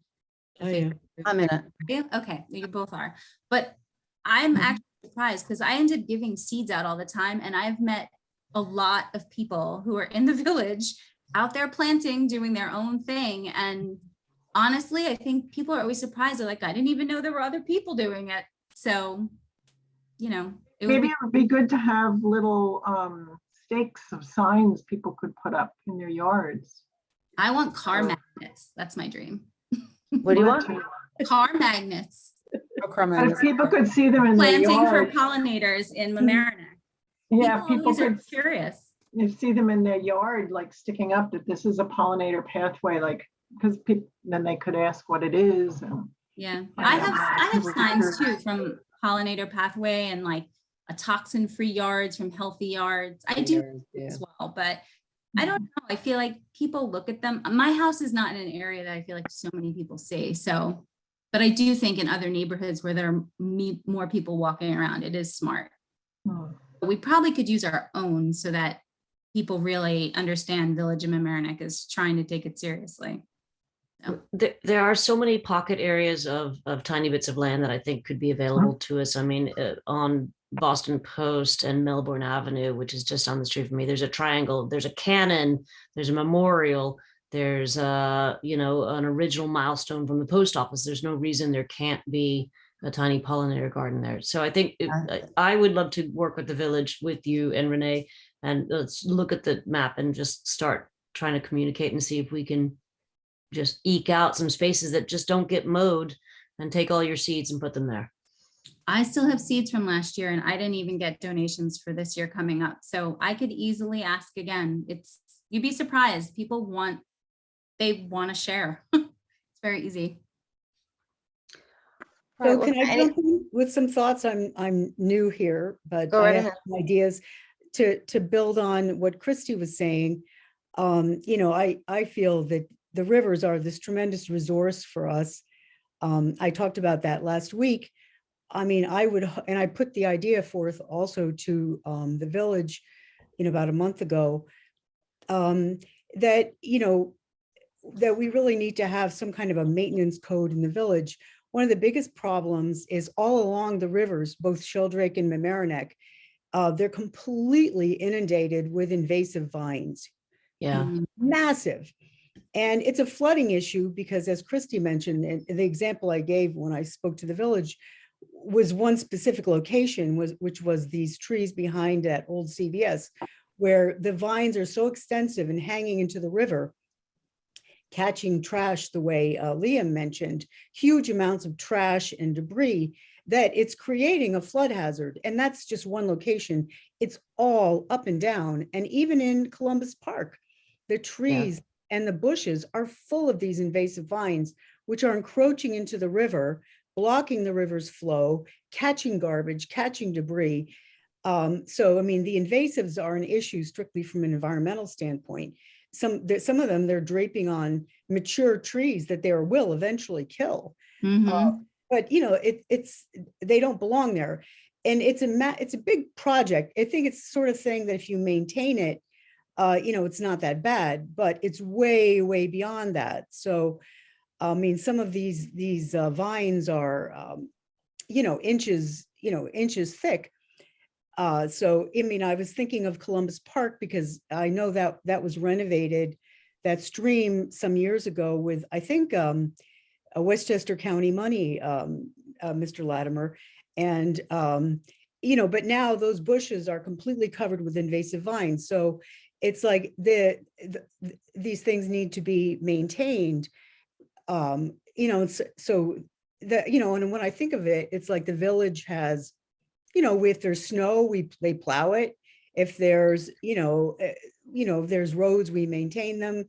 the Oh, yeah. Facebook group. I'm in it. Yeah, okay, you both are. But I'm actually surprised because I ended giving seeds out all the time, and I've met a lot of people who are in the village out there planting, doing their own thing. And honestly, I think people are always surprised. They're like, I didn't even know there were other people doing it. So, you know, it would Maybe be, it would be good to have little stakes of signs people could put up in their yards. I want car magnets. That's my dream. What do you want? Car magnets. But if people could see them in their Planting for yard, pollinators in Mamaroneck. yeah, people always are could curious. see them in their yard, like sticking up that this is a pollinator pathway, like, because then they could ask what it is. And Yeah, Yeah, I have people signs sure. too from pollinator pathway and like a toxin-free yards from healthy yards. I do Yeah. as well, but I don't know. I feel like people look at them. My house is not in an area that I feel like so many people see. So, but I do think in other neighborhoods where there are more people walking around, it is smart. Hmm. We probably could use our own so that people really understand Village of Mamaroneck is trying to take it seriously. There are so many pocket areas of tiny bits of land that I think could be available to us. I mean, on Boston Post and Melbourne Avenue, which is just on the street from me, there's a triangle, there's a cannon, there's a memorial, there's you know, an original milestone from the post office. There's no reason there can't be a tiny pollinator garden there. So I think I would love to work with the village, with you and Renee, and let's look at the map and just start trying to communicate and see if we can just eke out some spaces that just don't get mowed and take all your seeds and put them there. I still have seeds from last year and I didn't even get donations for this year coming up. So I could easily ask again. You'd be surprised. People they want to share. It's very easy. So can I jump in with some thoughts? I'm new here, but Go I right have ahead. some ideas. to build on what Christy was saying, you know, I feel that the rivers are this tremendous resource for us. I talked about that last week. I mean, and I put the idea forth also to the village, you know, about a month ago, that, you know, that we really need to have some kind of a maintenance code in the village. One of the biggest problems is all along the rivers, both Sheldrake and Mamaroneck, they're completely inundated with invasive vines. Yeah. Massive. And it's a flooding issue because, as Christy mentioned, and the example I gave when I spoke to the village was one specific location, which was these trees behind that old CVS, where the vines are so extensive and hanging into the river, catching trash the way Liam mentioned, huge amounts of trash and debris, that it's creating a flood hazard. And that's just one location. It's all up and down. And even in Columbus Park, the trees and the bushes are full of these invasive vines, which are encroaching into the river, blocking the river's flow, catching garbage, catching debris. So, I mean, the invasives are an issue strictly from an environmental standpoint. Some of them, they're draping on mature trees that they will eventually kill. But, you know, they don't belong there. And it's a big project. I think it's the sort of thing that if you maintain it, you know, it's not that bad, but it's way, way beyond that. So, I mean, some of these vines are, you know, inches thick. So, I mean, I was thinking of Columbus Park because I know that was renovated, that stream some years ago with, I think, Westchester County money, Mr. Latimer. And, you know, but now those bushes are completely covered with invasive vines. So it's like these things need to be maintained. You know, so that, you know, and when I think of it, it's like the village has, you know, if there's snow, they plow it. If there's, if there's roads, we maintain them.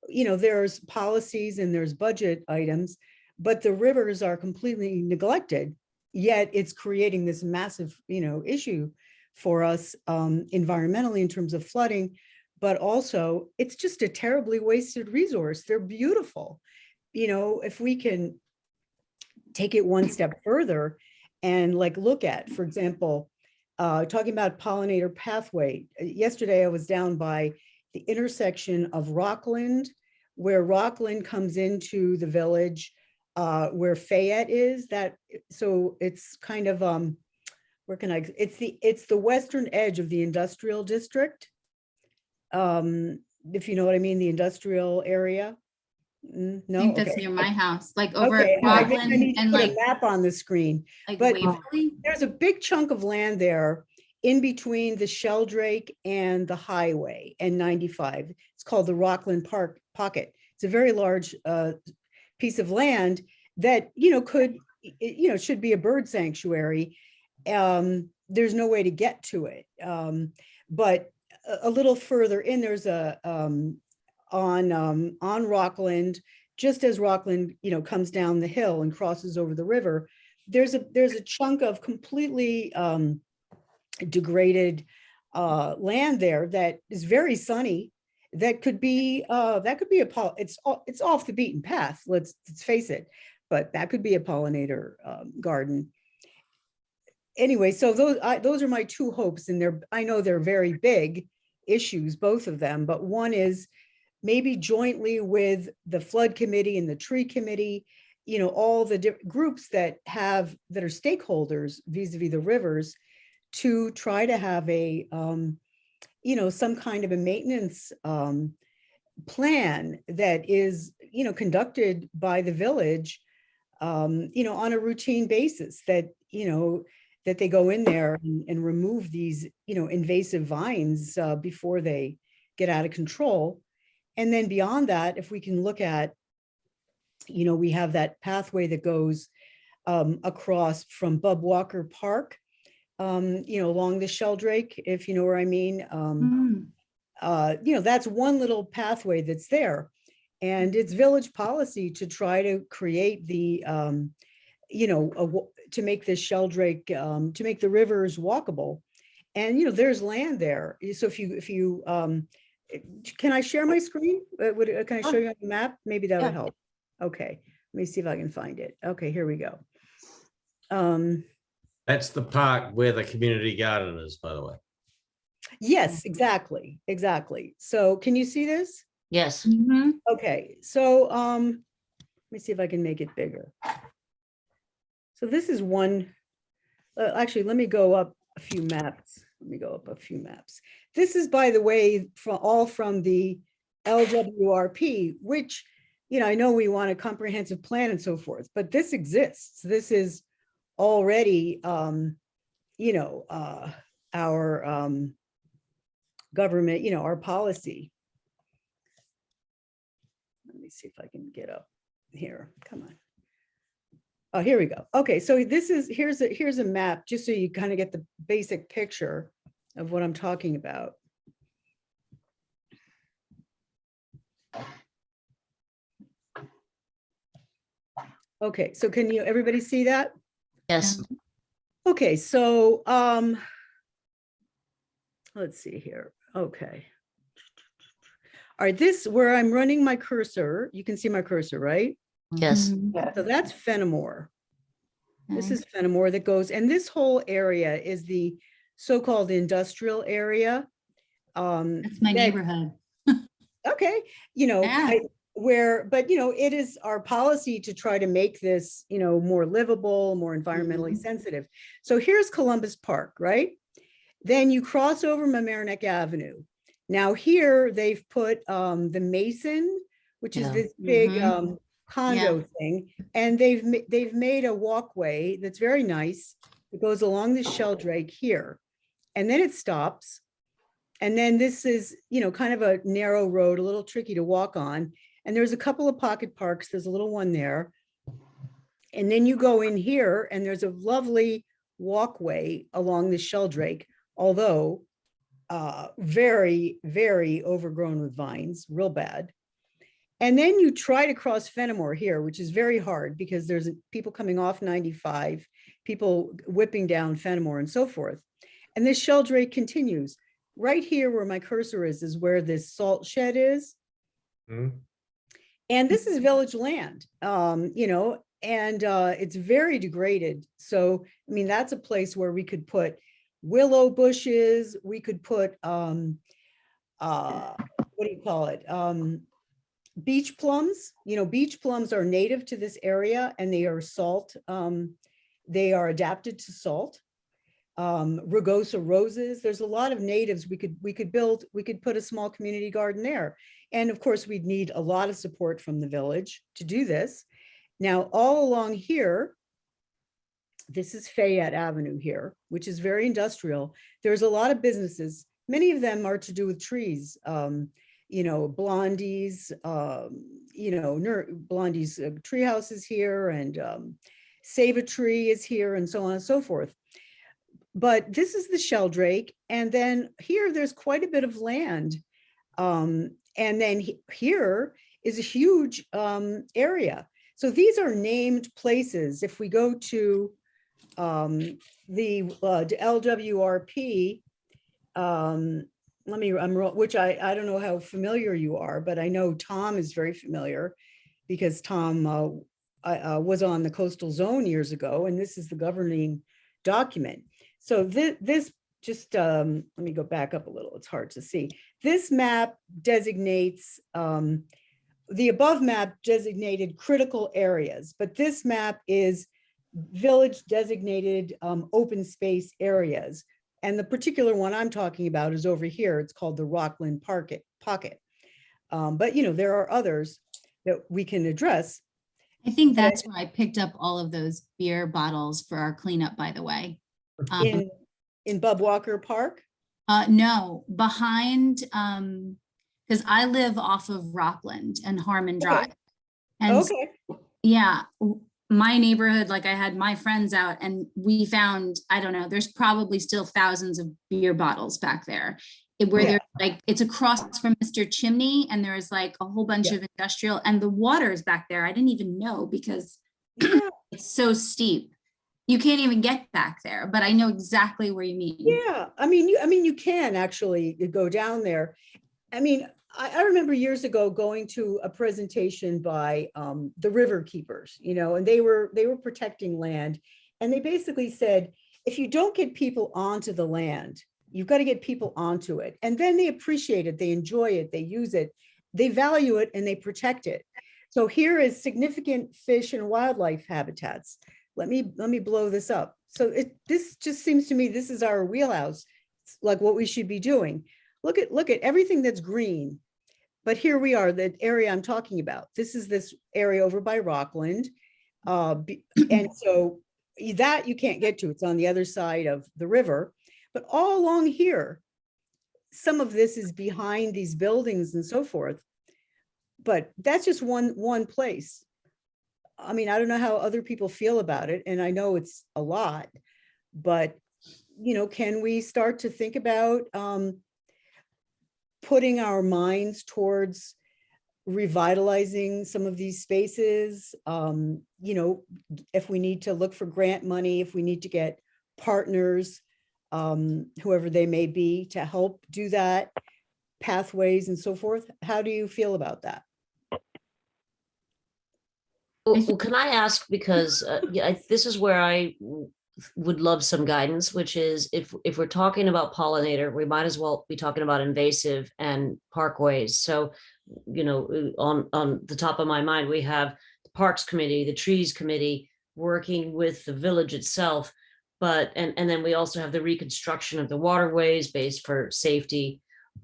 You know, there's policies and there's budget items, but the rivers are completely neglected. Yet it's creating this massive, you know, issue for us environmentally in terms of flooding, but also it's just a terribly wasted resource. They're beautiful. You know, if we can take it one step further and like look at, for example, talking about pollinator pathway. Yesterday, I was down by the intersection of Rockland, where Rockland comes into the village, where Fayette is. So it's kind of it's the western edge of the industrial district. If you know what I mean, the industrial area. I No, think that's okay. near my house, like over Okay, I think I Rockland need to and put like a map on the screen. like but- Waverly. There's a big chunk of land there in between the Sheldrake and the highway and 95. It's called the Rockland Park Pocket. It's a very large piece of land that, you know, should be a bird sanctuary. There's no way to get to it. But a little further in, there's on Rockland, just as Rockland, you know, comes down the hill and crosses over the river, there's a chunk of completely degraded land there that is very sunny. That could be it's off the beaten path. Let's face it, but that could be a pollinator garden. Anyway, so those are my two hopes, and I know they're very big issues, both of them, but one is maybe jointly with the flood committee and the tree committee, you know, all the groups that are stakeholders vis-a-vis the rivers, to try to have a, you know, some kind of a maintenance plan that is, you know, conducted by the village, you know, on a routine basis, that, you know, that they go in there and remove these, you know, invasive vines before they get out of control. And then beyond that, if we can look at, you know, we have that pathway that goes across from Bub Walker Park, you know, along the Sheldrake, if you know where I mean. You know, that's one little pathway that's there. And it's village policy to try to create the, you know, to make this Sheldrake, to make the rivers walkable. And, you know, there's land there. So if you, can I share my screen? Can I show you on the map? Maybe that would Yeah. help. Okay, let me see if I can find it. Okay, here we go. That's the park where the community garden is, by the way. Yes, exactly, exactly. So can you see this? Yes. Mhm. Okay, so let me see if I can make it bigger. So this is one, actually, let me go up a few maps. Let me go up a few maps. This is, by the way, all from the LWRP, which, you know, I know we want a comprehensive plan and so forth, but this exists. This is already, you know, our government, you know, our policy. Let me see if I can get up here. Come on. Oh, here we go. Okay, so this is, here's a map, just so you kind of get the basic picture of what I'm talking about. Okay, so can you, everybody see that? Yes. Okay, so let's see here. Okay. All right, this where I'm running my cursor, you can see my cursor, right? Yes. Mhm. Yeah. So that's Fenimore. This Okay. is Fenimore that goes, and this whole area is the so-called industrial area. That's my that- neighborhood. Okay, you know, Yeah. where, but you know, it is our policy to try to make this, you know, more livable, more environmentally sensitive. So here's Columbus Park, right? Then you cross over Mamaroneck Avenue. Now here they've put the Mason, which is Yeah. this big Mhm. condo thing, and they've made a walkway that's very nice. It goes along the Sheldrake here, and then it stops. And then this is, you know, kind of a narrow road, a little tricky to walk on. And there's a couple of pocket parks. There's a little one there. And then you go in here and there's a lovely walkway along the Sheldrake, although very, very overgrown with vines, real bad. And then you try to cross Fenimore here, which is very hard because there's people coming off 95, people whipping down Fenimore and so forth. And this Sheldrake continues. Right here where my cursor is where this salt shed is. Mhm. And this is village land, you know, and it's very degraded. So, I mean, that's a place where we could put willow bushes, we could put, what do you call it? Beach plums. You know, beach plums are native to this area and they are salt. They are adapted to salt. Rugosa roses. There's a lot of natives we could put a small community garden there. And of course, we'd need a lot of support from the village to do this. Now, all along here, this is Fayette Avenue here, which is very industrial. There's a lot of businesses. Many of them are to do with trees. You know, Blondie's, you know, Blondie's tree house is here, and Save-A-Tree is here, and so on and so forth. But this is the Sheldrake. And then here, there's quite a bit of land. And then here is a huge area. So these are named places. If we go to the LWRP, which I don't know how familiar you are, but I know Tom is very familiar because Tom was on the coastal zone years ago, and this is the governing document. So this just, let me go back up a little, it's hard to see. This map designates, the above map designated critical areas, but this map is village designated open space areas. And the particular one I'm talking about is over here. It's called the Rockland Pocket. But you know, there are others that we can address. I think that's where I picked up all of those beer bottles for our cleanup, by the way. In Bub Walker Park? No, behind, because I live off of Rockland and Harmon Drive. And Okay. yeah, my neighborhood, like I had my friends out and we found, I don't know, there's probably still thousands of beer bottles back there. Where they're like, it's across from Mr. Chimney and there's like a whole bunch of industrial, and the water is back there. I didn't even know because it's so steep. you can't even get back there, but I know exactly where you mean. Yeah, I mean, you can actually go down there. I mean, I remember years ago going to a presentation by the river keepers, and they were protecting land. And they basically said, if you don't get people onto the land, you've got to get people onto it. And then they appreciate it, they enjoy it, they use it, they value it, and they protect it. So here is significant fish and wildlife habitats. Let me blow this up. So this just seems to me, this is our wheelhouse. It's like what we should be doing. Look at everything that's green. But here we are, the area I'm talking about. This is this area over by Rockland. And so that you can't get to, it's on the other side of the river. But all along here, some of this is behind these buildings and so forth. But that's just one place. I mean, I don't know how other people feel about it, and I know it's a lot, but can we start to think about putting our minds towards revitalizing some of these spaces? If we need to look for grant money, if we need to get partners, whoever they may be, to help do that, pathways and so forth. How do you feel about that? Well, can I ask, because this is where I would love some guidance, which is if we're talking about pollinator, we might as well be talking about invasive and parkways. So, on the top of my mind, we have the Parks Committee, the Trees Committee, working with the village itself, and then we also have the reconstruction of the waterways based for safety.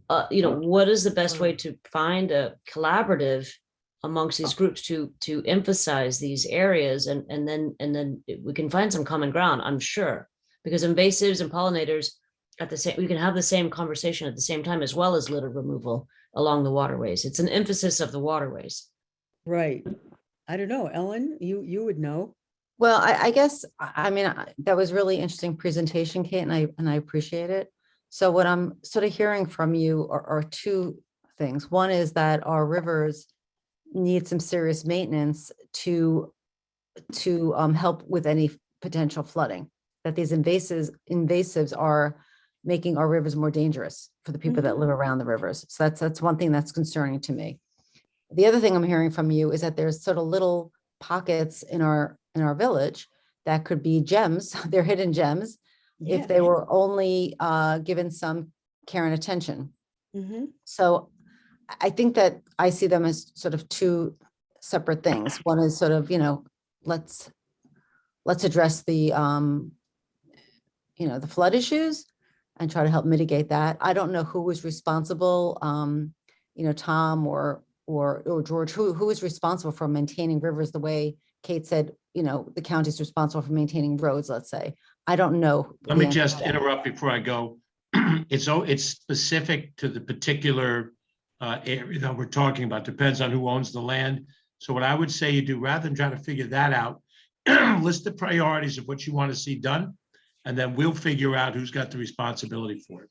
What is the best way to find a collaborative amongst these groups to emphasize these areas, and then we can find some common ground, I'm sure, because invasives and pollinators we can have the same conversation at the same time, as well as litter removal along the waterways. It's an emphasis of the waterways. Right. I don't know, Ellen, you would know. Well, I guess, I mean, that was really interesting presentation, Kate, and I appreciate it. So what I'm sort of hearing from you are two things. One is that our rivers need some serious maintenance to help with any potential flooding, that these invasives are making our rivers more dangerous for the people that live around the rivers. So that's one thing that's concerning to me. The other thing I'm hearing from you is that there's sort of little pockets in our village that could be gems. They're hidden gems if they were only given some care and attention. So I think that I see them as sort of two separate things. One is sort of, let's address the the flood issues and try to help mitigate that. I don't know who was responsible, Tom or George, who is responsible for maintaining rivers the way Kate said, the county's responsible for maintaining roads, let's say. I don't know. Let me just interrupt before I go. It's specific to the particular area that we're talking about. Depends on who owns the land. So what I would say you do, rather than trying to figure that out, list the priorities of what you want to see done, and then we'll figure out who's got the responsibility for it.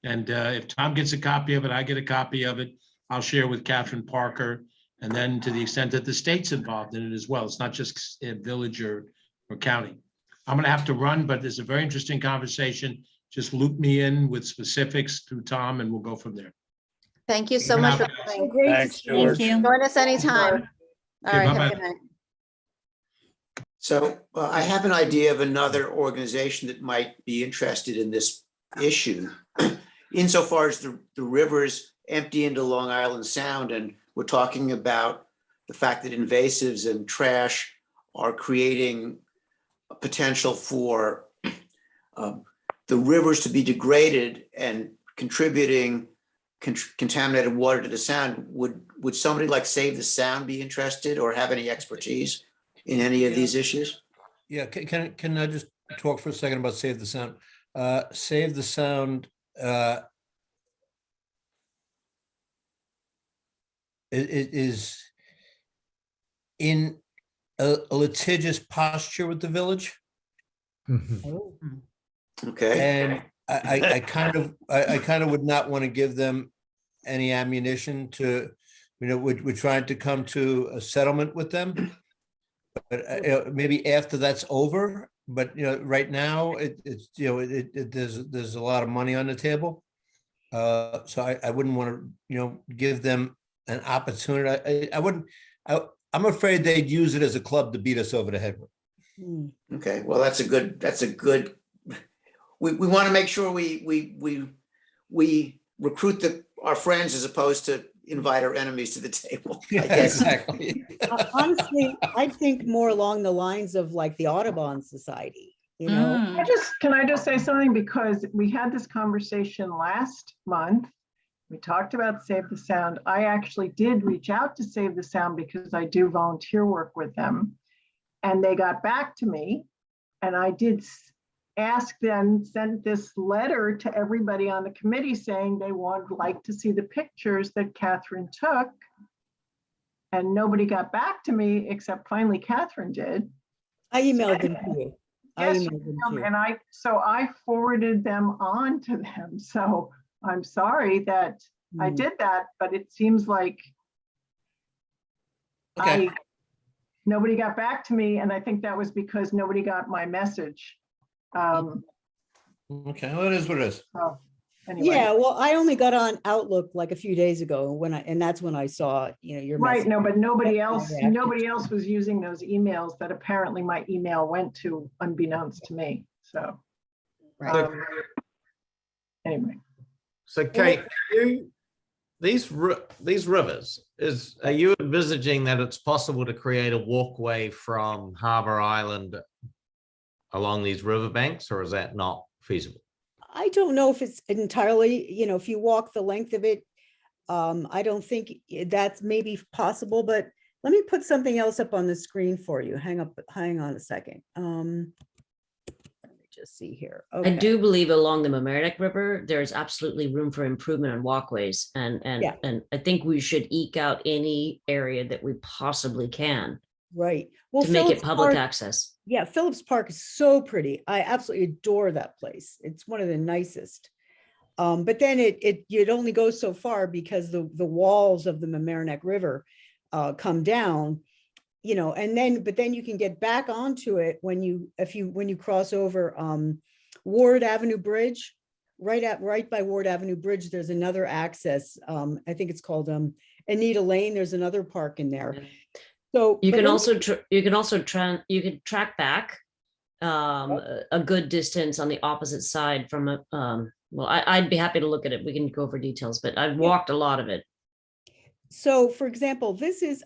And if Tom gets a copy of it, I get a copy of it, I'll share with Catherine Parker. And then to the extent that the state's involved in it as well, it's not just a village or county. I'm going to have to run, but it's a very interesting conversation. Just loop me in with specifics through Tom, and we'll go from there. Thank you so much for coming. Thanks, George. Thank you. Join us anytime. All right, have a bye-bye. good night. So I have an idea of another organization that might be interested in this issue. Insofar as the rivers empty into Long Island Sound, and we're talking about the fact that invasives and trash are creating a potential for the rivers to be degraded and contributing contaminated water to the Sound. Would somebody like Save the Sound be interested or have any expertise in any of these issues? Yeah, can I just talk for a second about Save the Sound? Save the Sound it is in a litigious posture with the village. Okay. And I kind of would not want to give them any ammunition to, we're trying to come to a settlement with them. But maybe after that's over, But, right now, it's, there's a lot of money on the table. So I wouldn't want to, give them an opportunity. I wouldn't, I'm afraid they'd use it as a club to beat us over the head with. Hmm. Okay, well, that's a good, we want to make sure we recruit our friends as opposed to invite our enemies to the table, I guess. Exactly. Honestly, I think more along the lines of like the Audubon Society, Mm. Can I just say something? Because we had this conversation last month. We talked about Save the Sound. I actually did reach out to Save the Sound because I do volunteer work with them. And they got back to me, and I did ask them, sent this letter to everybody on the committee saying they would like to see the pictures that Catherine took. And nobody got back to me except finally Catherine did. I emailed them to you. I Yes, emailed them to you. and I forwarded them on to them. So I'm sorry that I Hmm. did that, but it seems like Okay. nobody got back to me, and I think that was because nobody got my message. Okay, well, it is what it is. So anyway. Yeah, well, I only got on Outlook like a few days ago and that's when I saw, your Right, message. no, but nobody That's my else, reaction. nobody else was using those emails that apparently my email went to, unbeknownst to me, so. Right. Anyway, So Kate, these rivers, are you envisaging that it's possible to create a walkway from Harbor Island along these riverbanks, or is that not feasible? I don't know if it's entirely, if you walk the length of it, I don't think that's maybe possible, but let me put something else up on the screen for you. Hang on a second. Let me just see here. I Okay. do believe along the Mamaroneck River, there's absolutely room for improvement on walkways. And Yeah. I think we should eke out any area that we possibly can Right. Well, to make it Phillips public Park, access. yeah, Phillips Park is so pretty. I absolutely adore that place. It's one of the nicest. But then it only goes so far because the walls of the Mamaroneck River come down, but then you can get back onto it when you cross over Ward Avenue Bridge. Right by Ward Avenue Bridge, there's another access. I think it's called Anita Lane. There's another park in there. So You but can let me- also track back a good distance on the opposite side from well, I'd be happy to look at it. We can go over details, but I've walked a lot of it. So for example,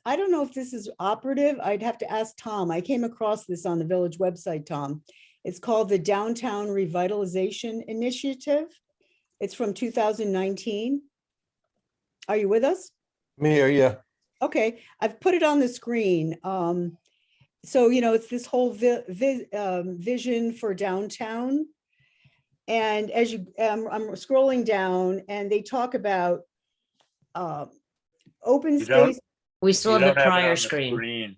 I don't know if this is operative. I'd have to ask Tom. I came across this on the village website, Tom. It's called the Downtown Revitalization Initiative. It's from 2019. Are you with us? Me here, yeah. Okay, I've put it on the screen. So, it's this whole vision for downtown. And as I'm scrolling down and they talk about open You don't- space. We still You have the don't have it on prior the screen.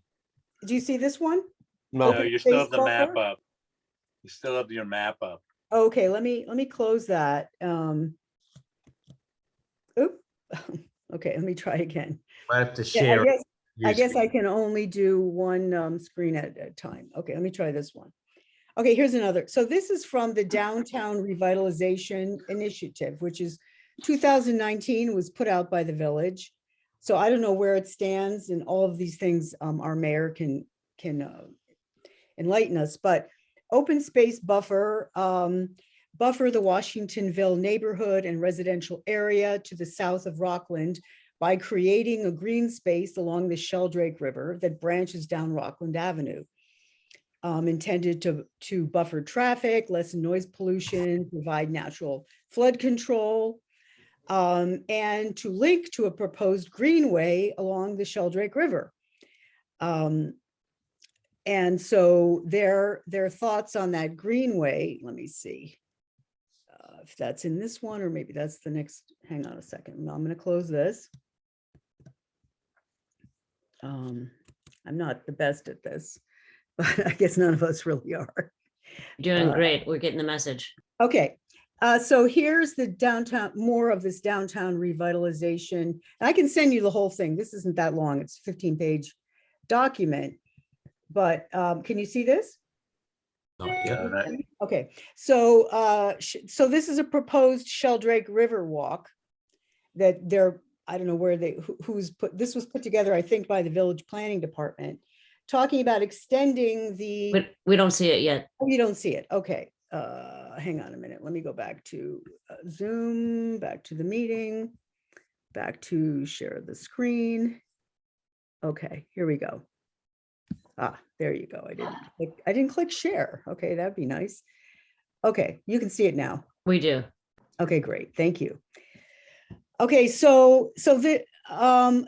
Do you see this one? No, No, you still have the space map buffer? up. You still have your map up. Okay, let me close that. Oop. Okay, let me try again. I have to Yeah, share. I guess I can only do one screen at a time. Okay, let me try this one. Okay, here's another. So this is from the Downtown Revitalization Initiative, which is 2019, was put out by the village. So I don't know where it stands, and all of these things our mayor can enlighten us, but open space buffer, buffer the Washingtonville neighborhood and residential area to the south of Rockland by creating a green space along the Sheldrake River that branches down Rockland Avenue. Intended to buffer traffic, lessen noise pollution, provide natural flood control, and to link to a proposed greenway along the Sheldrake River. And so their thoughts on that greenway, let me see if that's in this one, or maybe that's the next. Hang on a second. No, I'm going to close this. I'm not the best at this, but I guess none of us really are. You're doing great. We're getting the message. Okay. So here's the downtown, more of this downtown revitalization. I can send you the whole thing. This isn't that long. It's a 15-page document. But can you see this? Not yet. Okay, so, so this is a proposed Sheldrake River Walk that they're, I don't know where who's put, this was put together, I think, by the Village Planning Department, talking about extending the, But we don't see it yet. oh, you don't see it, okay. Hang on a minute, let me go back to Zoom, back to the meeting, back to share the screen. Okay, here we go. Ah, there you go. I didn't click share. Okay, that'd be nice. Okay, you can see it now. We do. Okay, great. Thank you. Okay, so the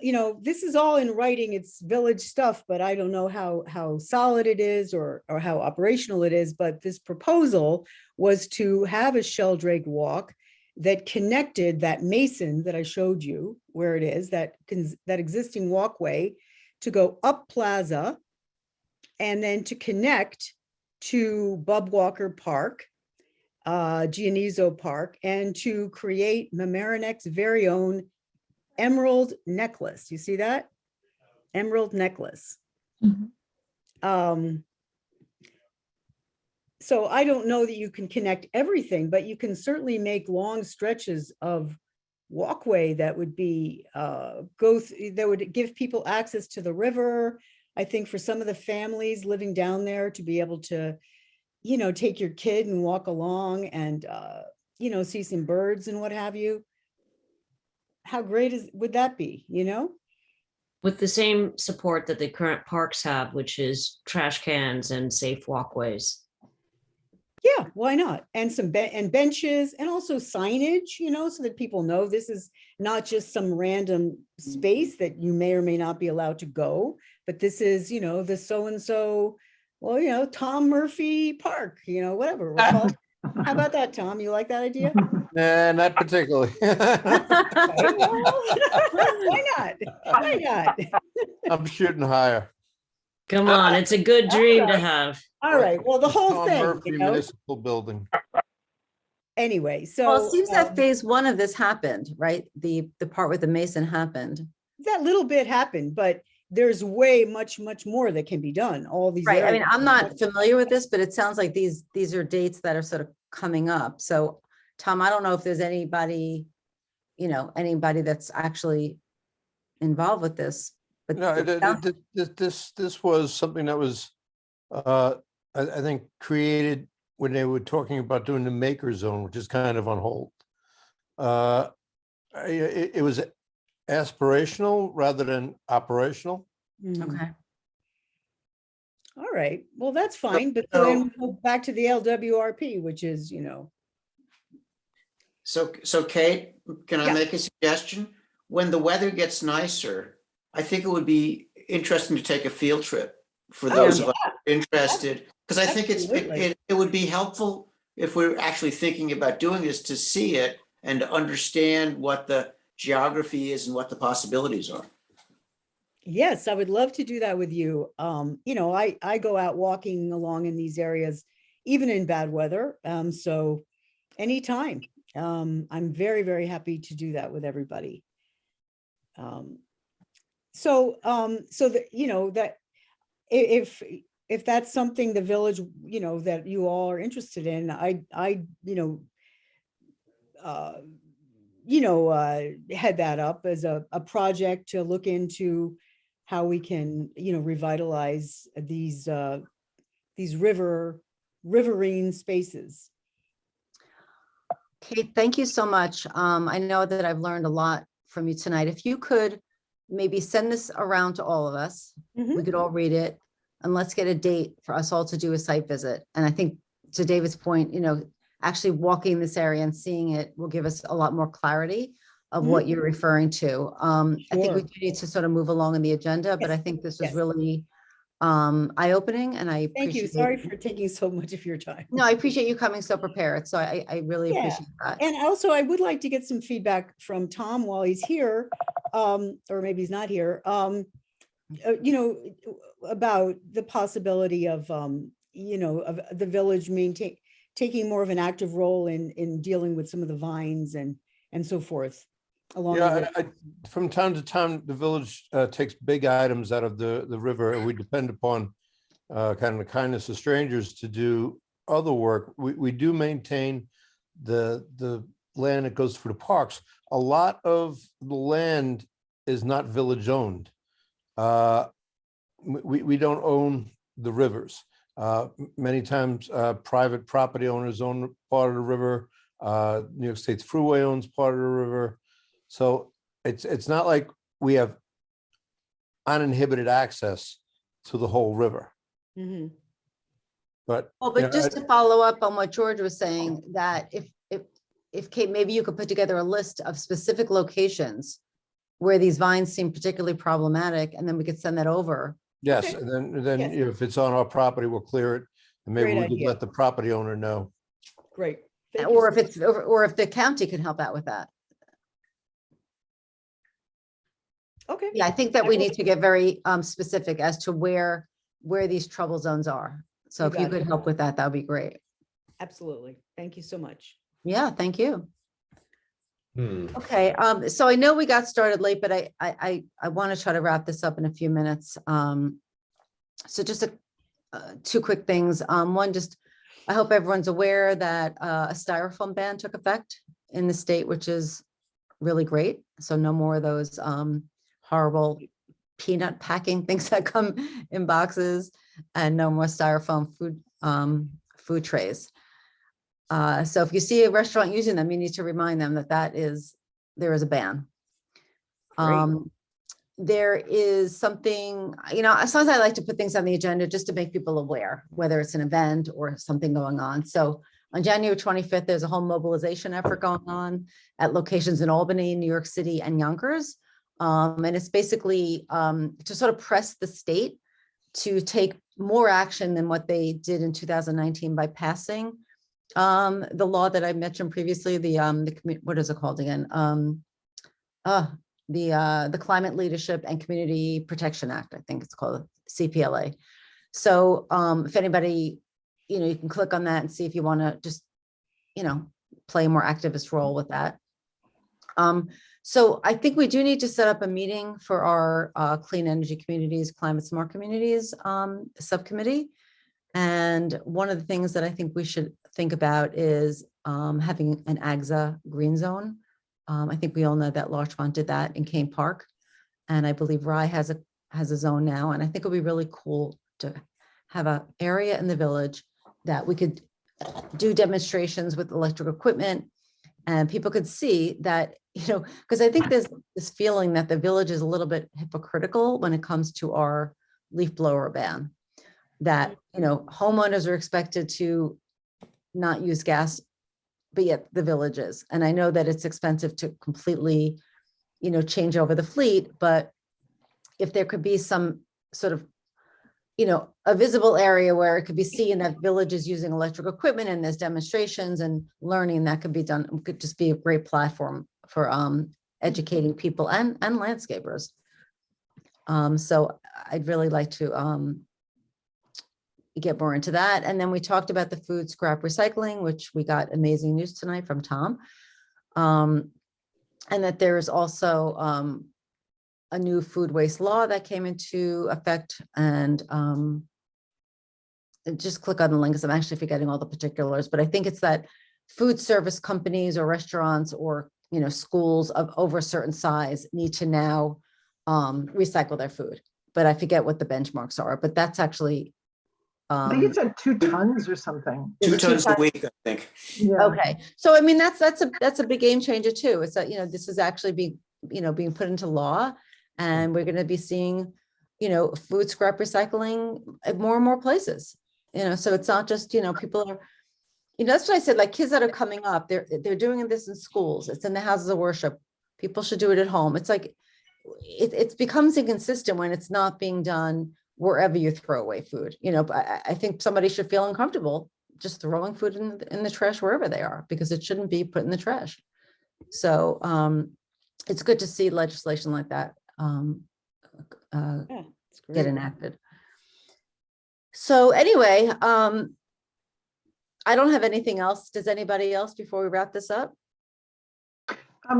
you know, this is all in writing. It's village stuff, but I don't know how solid it is or how operational it is. But this proposal was to have a Sheldrake walk that connected that Mason that I showed you where it is, that existing walkway, to go up Plaza and then to connect to Bub Walker Park, Giannizo Park, and to create Mamaronec's very own emerald necklace. You see that? Emerald necklace. So I don't know that you can connect everything, but you can certainly make long stretches of walkway that would be that would give people access to the river. I think for some of the families living down there to be able to, you know, take your kid and walk along and, you know, see some birds and what have you. How great would that be, you know? With the same support that the current parks have, which is trash cans and safe walkways. Yeah, why not? And some benches and also signage, you know, so that people know this is not just some random space that you may or may not be allowed to go, but this is, you know, the so-and-so, well, you know, Tom Murphy Park, you know, whatever. We'll call it. How about that, Tom? You like that idea? Nah, not particularly. Why not? Why not? I'm shooting higher. Come on, it's a good dream to right. have. All right, well, the whole Tom thing, Murphy you know, Municipal Building. anyway, Well, so it seems that phase one of this happened, right? The part with the Mason happened. that little bit happened, but there's way much more that can be done. All these Right. I mean, areas. I'm not familiar with this, but it sounds like these are dates that are sort of coming up. So, Tom, I don't know if there's anybody, you know, anybody that's actually involved with this. But No, it sounds- this was something that was, I think, created when they were talking about doing the maker zone, which is kind of on hold. It was aspirational rather than operational. Mhm. okay. All right, well, that's fine, but so- then we'll go back to the LWRP, which is, you know, So Kate, can I Yeah. make a suggestion? When the weather gets nicer, I think it would be interesting to take a field trip for Oh, those yeah. of us interested. Because I think Absolutely. it would be helpful if we're actually thinking about doing this to see it and to understand what the geography is and what the possibilities are. Yes, I would love to do that with you. You know, I go out walking along in these areas, even in bad weather. So anytime, I'm very happy to do that with everybody. So that, you know, that if that's something the village, you know, that you all are interested in, I, head that up as a project to look into how we can, you know, revitalize these riverine spaces. Kate, thank you so much. I know that I've learned a lot from you tonight. If you could maybe send this around to all of us, Mhm. we could all read it, and let's get a date for us all to do a site visit. And I think to David's point, you know, actually walking this area and seeing it will give us a lot more clarity of what you're referring to. I think we Sure. do need to sort of move along in the agenda, but I Yes, think this was yes. really eye-opening, and I Thank you. appreciate. Sorry for taking so much of your time. No, I appreciate you coming so prepared. So I really Yeah. appreciate that. And also, I would like to get some feedback from Tom while he's here, or maybe he's not here, you know, about the possibility of, you know, of the village taking more of an active role in dealing with some of the vines and so forth. Along the Yeah, way. from time to time, the village takes big items out of the river, and we depend upon kind of the kindness of strangers to do other work. We do maintain the land that goes through the parks. A lot of the land is not village owned. We don't own the rivers. Many times, private property owners own part of the river. New York State's Freeway owns part of the river. So it's not like we have uninhibited access to the whole river. Mhm. But Well, you but know, just to follow up on what George was saying, that if Kate, maybe you could put together a list of specific locations where these vines seem particularly problematic, and then we could send that over. yes, Okay. and then Yes. if it's on our property, we'll clear it. And maybe Great we could idea. let the property owner know. Great. Thank you Or so if it's, or if the county can help out with that. Okay. Yeah, I think that we need to get very specific as to where these trouble zones are. So You if you got it. could help with that, that would be great. Absolutely. Thank you so much. Yeah, thank you. Hmm. Okay, so I know we got started late, but I want to try to wrap this up in a few minutes. So just two quick things. One, just, I hope everyone's aware that a styrofoam ban took effect in the state, which is really great. So no more of those horrible peanut packing things that come in boxes, and no more styrofoam food trays. So if you see a restaurant using them, you need to remind them that there is a ban. Great. There is something, sometimes I like to put things on the agenda just to make people aware, whether it's an event or something going on. So on January 25th, there's a whole mobilization effort going on at locations in Albany, New York City, and Yonkers. And it's basically to sort of press the state to take more action than what they did in 2019 by passing the law that I mentioned previously, what is it called again? The Climate Leadership and Community Protection Act, I think it's called CPLA. So if anybody, you can click on that and see if you want to just, play a more activist role with that. So I think we do need to set up a meeting for our Clean Energy Communities, Climate Smart Communities subcommittee. And one of the things that I think we should think about is having an AGSA green zone. I think we all know that Larchmont did that in Kane Park. And I believe Rye has a zone now. And I think it'll be really cool to have an area in the village that we could do demonstrations with electric equipment, and people could see that, because I think there's this feeling that the village is a little bit hypocritical when it comes to our leaf blower ban, that, homeowners are expected to not use gas, but yet the village is. And I know that it's expensive to completely, change over the fleet, but if there could be some sort of, a visible area where it could be seen that village is using electric equipment and there's demonstrations and learning that could be done, it could just be a great platform for educating people and landscapers. So I'd really like to get more into that. And then we talked about the food scrap recycling, which we got amazing news tonight from Tom. And that there is also a new food waste law that came into effect, and just click on the link, because I'm actually forgetting all the particulars, but I think it's that food service companies or restaurants or, schools of over a certain size need to now recycle their food. But I forget what the benchmarks are, but that's actually. I think it said 2 tons or something. 2 tons a week, I think. Yeah. Okay, so I mean, that's a big game changer too. It's that, this is actually being put into law, and we're going to be seeing, food scrap recycling at more and more places. So it's not just, people are, that's what I said, like kids that are coming up, they're doing this in schools. It's in the houses of worship. People should do it at home. It's like, it becomes inconsistent when it's not being done wherever you throw away food. But I think somebody should feel uncomfortable just throwing food in the trash wherever they are, because it shouldn't be put in the trash. So it's good to see legislation like that Yeah, it's get great. enacted. So anyway, I don't have anything else. Does anybody else before we wrap this up?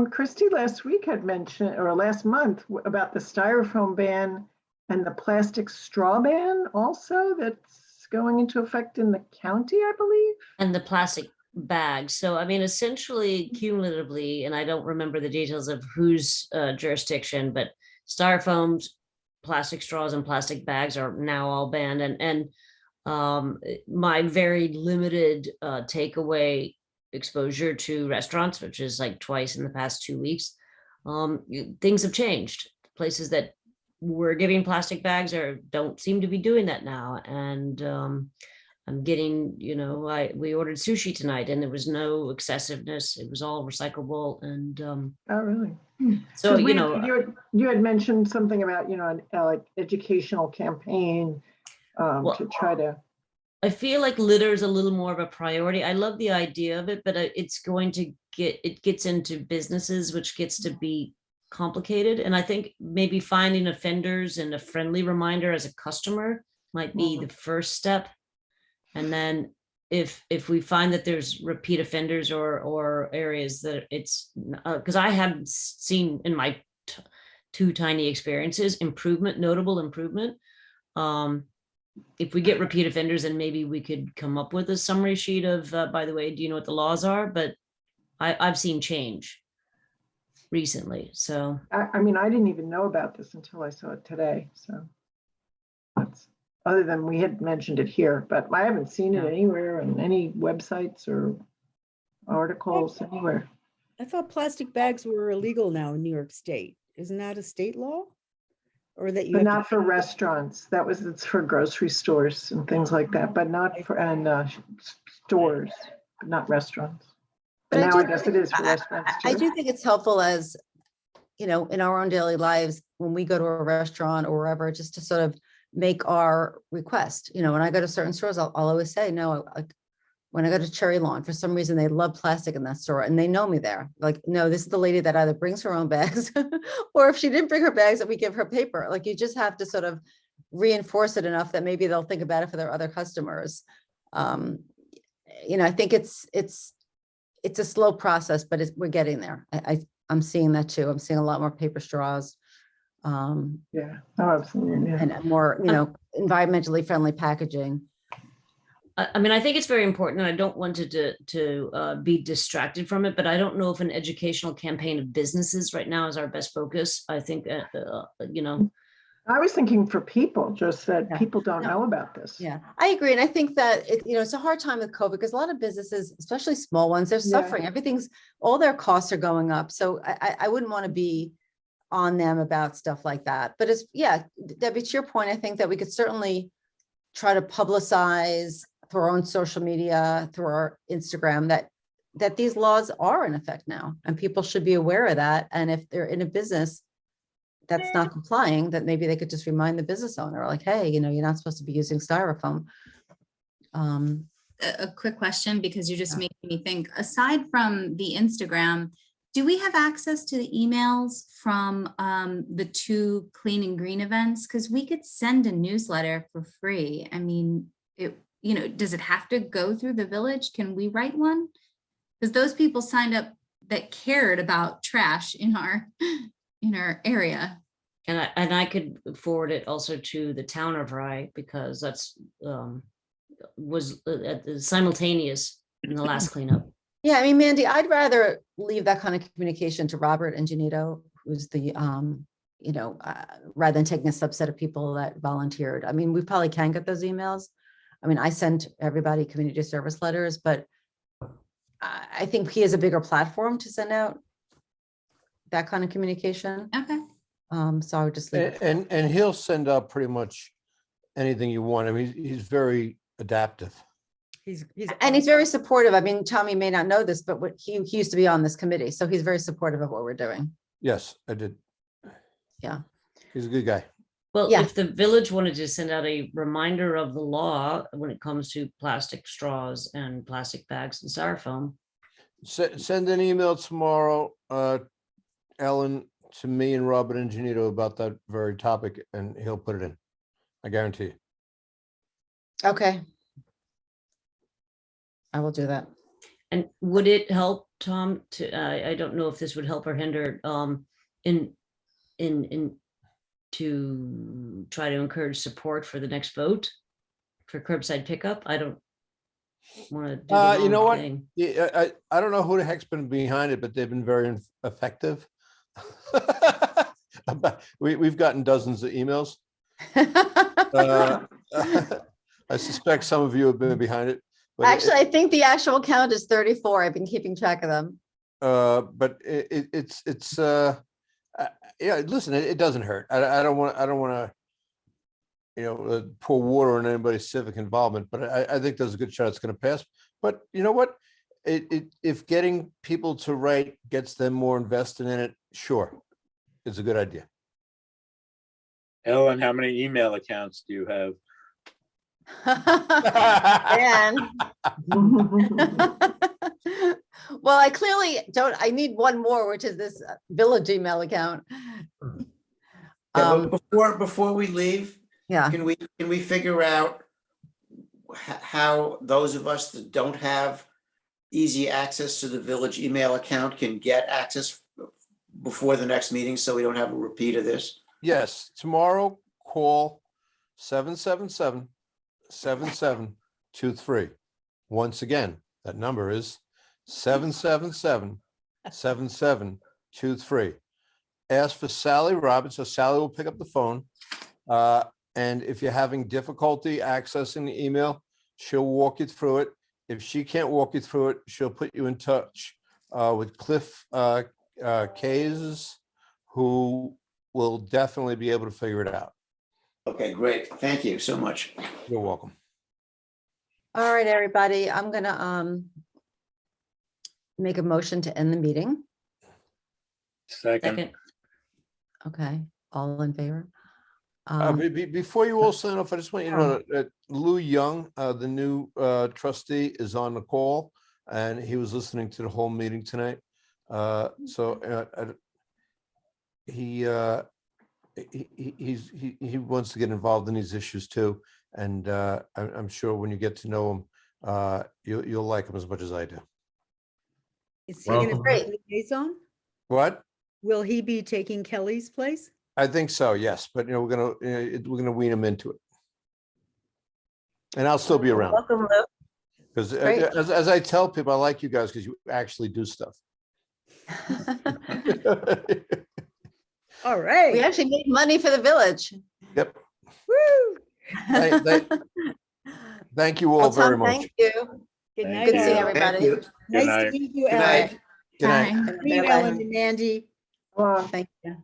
Christy last week had mentioned, or last month, about the styrofoam ban And the plastic straw ban also that's going into effect in the county, I believe. And the plastic bags. So, I mean, essentially cumulatively, and I don't remember the details of whose jurisdiction, but styrofoams, plastic straws and plastic bags are now all banned. And my very limited takeaway exposure to restaurants, which is like twice in the past 2 weeks, things have changed. Places that were giving plastic bags don't seem to be doing that now. And I'm getting, we ordered sushi tonight and there was no excessiveness. It was all recyclable. And Oh, really? so, 'Cause you had mentioned something about, an like educational campaign Well, to try to. I feel like litter is a little more of a priority. I love the idea of it, but it gets into businesses, which gets to be complicated. And I think maybe finding offenders and a friendly reminder as a customer might be the first step. And then if we find that there's repeat offenders or areas that it's, because I have seen in my two tiny experiences, notable improvement. If we get repeat offenders, then maybe we could come up with a summary sheet of, by the way, do you know what the laws are? But I've seen change recently. So I mean, I didn't even know about this until I saw it today. So that's, other than we had mentioned it here, but I haven't seen it anywhere on any websites or articles anywhere. I thought plastic bags were illegal now in New York State. Isn't that a state law? Or that you But have to not for restaurants. It's for grocery stores and things like that, but not for, stores, but not restaurants. But But now I guess it is for restaurants I too. do think it's helpful as, in our own daily lives, when we go to a restaurant or wherever, just to sort of make our request. When I go to certain stores, I'll always say, no, when I go to Cherry Lawn, for some reason, they love plastic in that store and they know me there. Like, no, this is the lady that either brings her own bags or if she didn't bring her bags, that we give her paper. Like, you just have to sort of reinforce it enough that maybe they'll think about it for their other customers. I think it's a slow process, but we're getting there. I'm seeing that too. I'm seeing a lot more paper straws. Yeah, oh, absolutely. Yeah. And more, environmentally friendly packaging. I mean, I think it's very important, and I don't want to be distracted from it, but I don't know if an educational campaign of businesses right now is our best focus. I think, I was thinking for people, just that people don't know about this. Yeah, I agree. And I think that, it's a hard time with COVID because a lot of businesses, especially small ones, they're suffering. All their costs are going up. So I wouldn't want to be on them about stuff like that. But Debbie, to your point, I think that we could certainly try to publicize through our own social media, through our Instagram, that these laws are in effect now, and people should be aware of that. And if they're in a business that's not complying, that maybe they could just remind the business owner, like, hey, you're not supposed to be using styrofoam. A quick question, because you just made me think, aside from the Instagram, do we have access to the emails from the 2 clean and green events? Because we could send a newsletter for free. I mean, does it have to go through the village? Can we write one? Because those people signed up that cared about trash in our area. and I could forward it also to the town of Rye, because that's was simultaneous in the last cleanup. Yeah, I mean, Mandy, I'd rather leave that kind of communication to Robert and Janito, who's the, rather than taking a subset of people that volunteered. I mean, we probably can get those emails. I mean, I sent everybody community service letters, but I think he has a bigger platform to send out that kind of communication. Okay. So I would just leave it. And he'll send out pretty much anything you want. I mean, he's very adaptive. He's very supportive. I mean, Tommy may not know this, but he used to be on this committee, so he's very supportive of what we're doing. Yes, I did. Yeah. He's a good guy. Well, Yeah. if the village wanted to send out a reminder of the law when it comes to plastic straws and plastic bags and styrofoam. Send an email tomorrow, Ellen, to me and Robert and Janito about that very topic, and he'll put it in. I guarantee you. Okay. I will do that. And would it help, Tom, I don't know if this would help or hinder, in to try to encourage support for the next vote for curbside pickup. I don't want to do the You know wrong what? thing. Yeah, I don't know who the heck's been behind it, but they've been very effective. We've gotten dozens of emails. Uh, I suspect some of you have been behind it. But Actually, I think the actual count is 34. I've been keeping track of them. It's yeah, listen, it doesn't hurt. I don't want to, pour water on anybody's civic involvement, but I think there's a good shot it's going to pass. But you know what? If getting people to write gets them more invested in it, sure, it's a good idea. Ellen, how many email accounts do you have? And well, I clearly don't. I need one more, which is this village email account. Yeah, but before we leave, Yeah. can we figure out how those of us that don't have easy access to the village email account can get access before the next meeting, so we don't have a repeat of this? Yes, tomorrow, call 777-7723. Once again, that number is 777-7723. Ask for Sally Roberts, so Sally will pick up the phone. And if you're having difficulty accessing the email, she'll walk you through it. If she can't walk you through it, she'll put you in touch with Cliff Kays, who will definitely be able to figure it out. Okay, great. Thank you so much. You're welcome. All right, everybody. I'm gonna make a motion to end the meeting. Second. Okay, all in favor? Before you all sign off, I just want you to know that Lou Young, the new trustee, is on the call, and he was listening to the whole meeting tonight. He wants to get involved in these issues too, and I'm sure when you get to know him, you'll like him as much as I do. Is he going to Welcome. be liaison? What? Will he be taking Kelly's place? I think so, yes, but we're gonna wean him into it, and I'll still be around Welcome, Lou. because Great. as I tell people, I like you guys because you actually do stuff. All right. We actually make money for the village. Yep. Woo! Thank you all Well, Tom, very much. thank you. Good Thank night. Good to see all. Thank everybody. you. Nice night. to meet you, Good Ellen. night. Good night. Hi. Meet Bye-bye. Ellen and Mandy. Well, Thank you.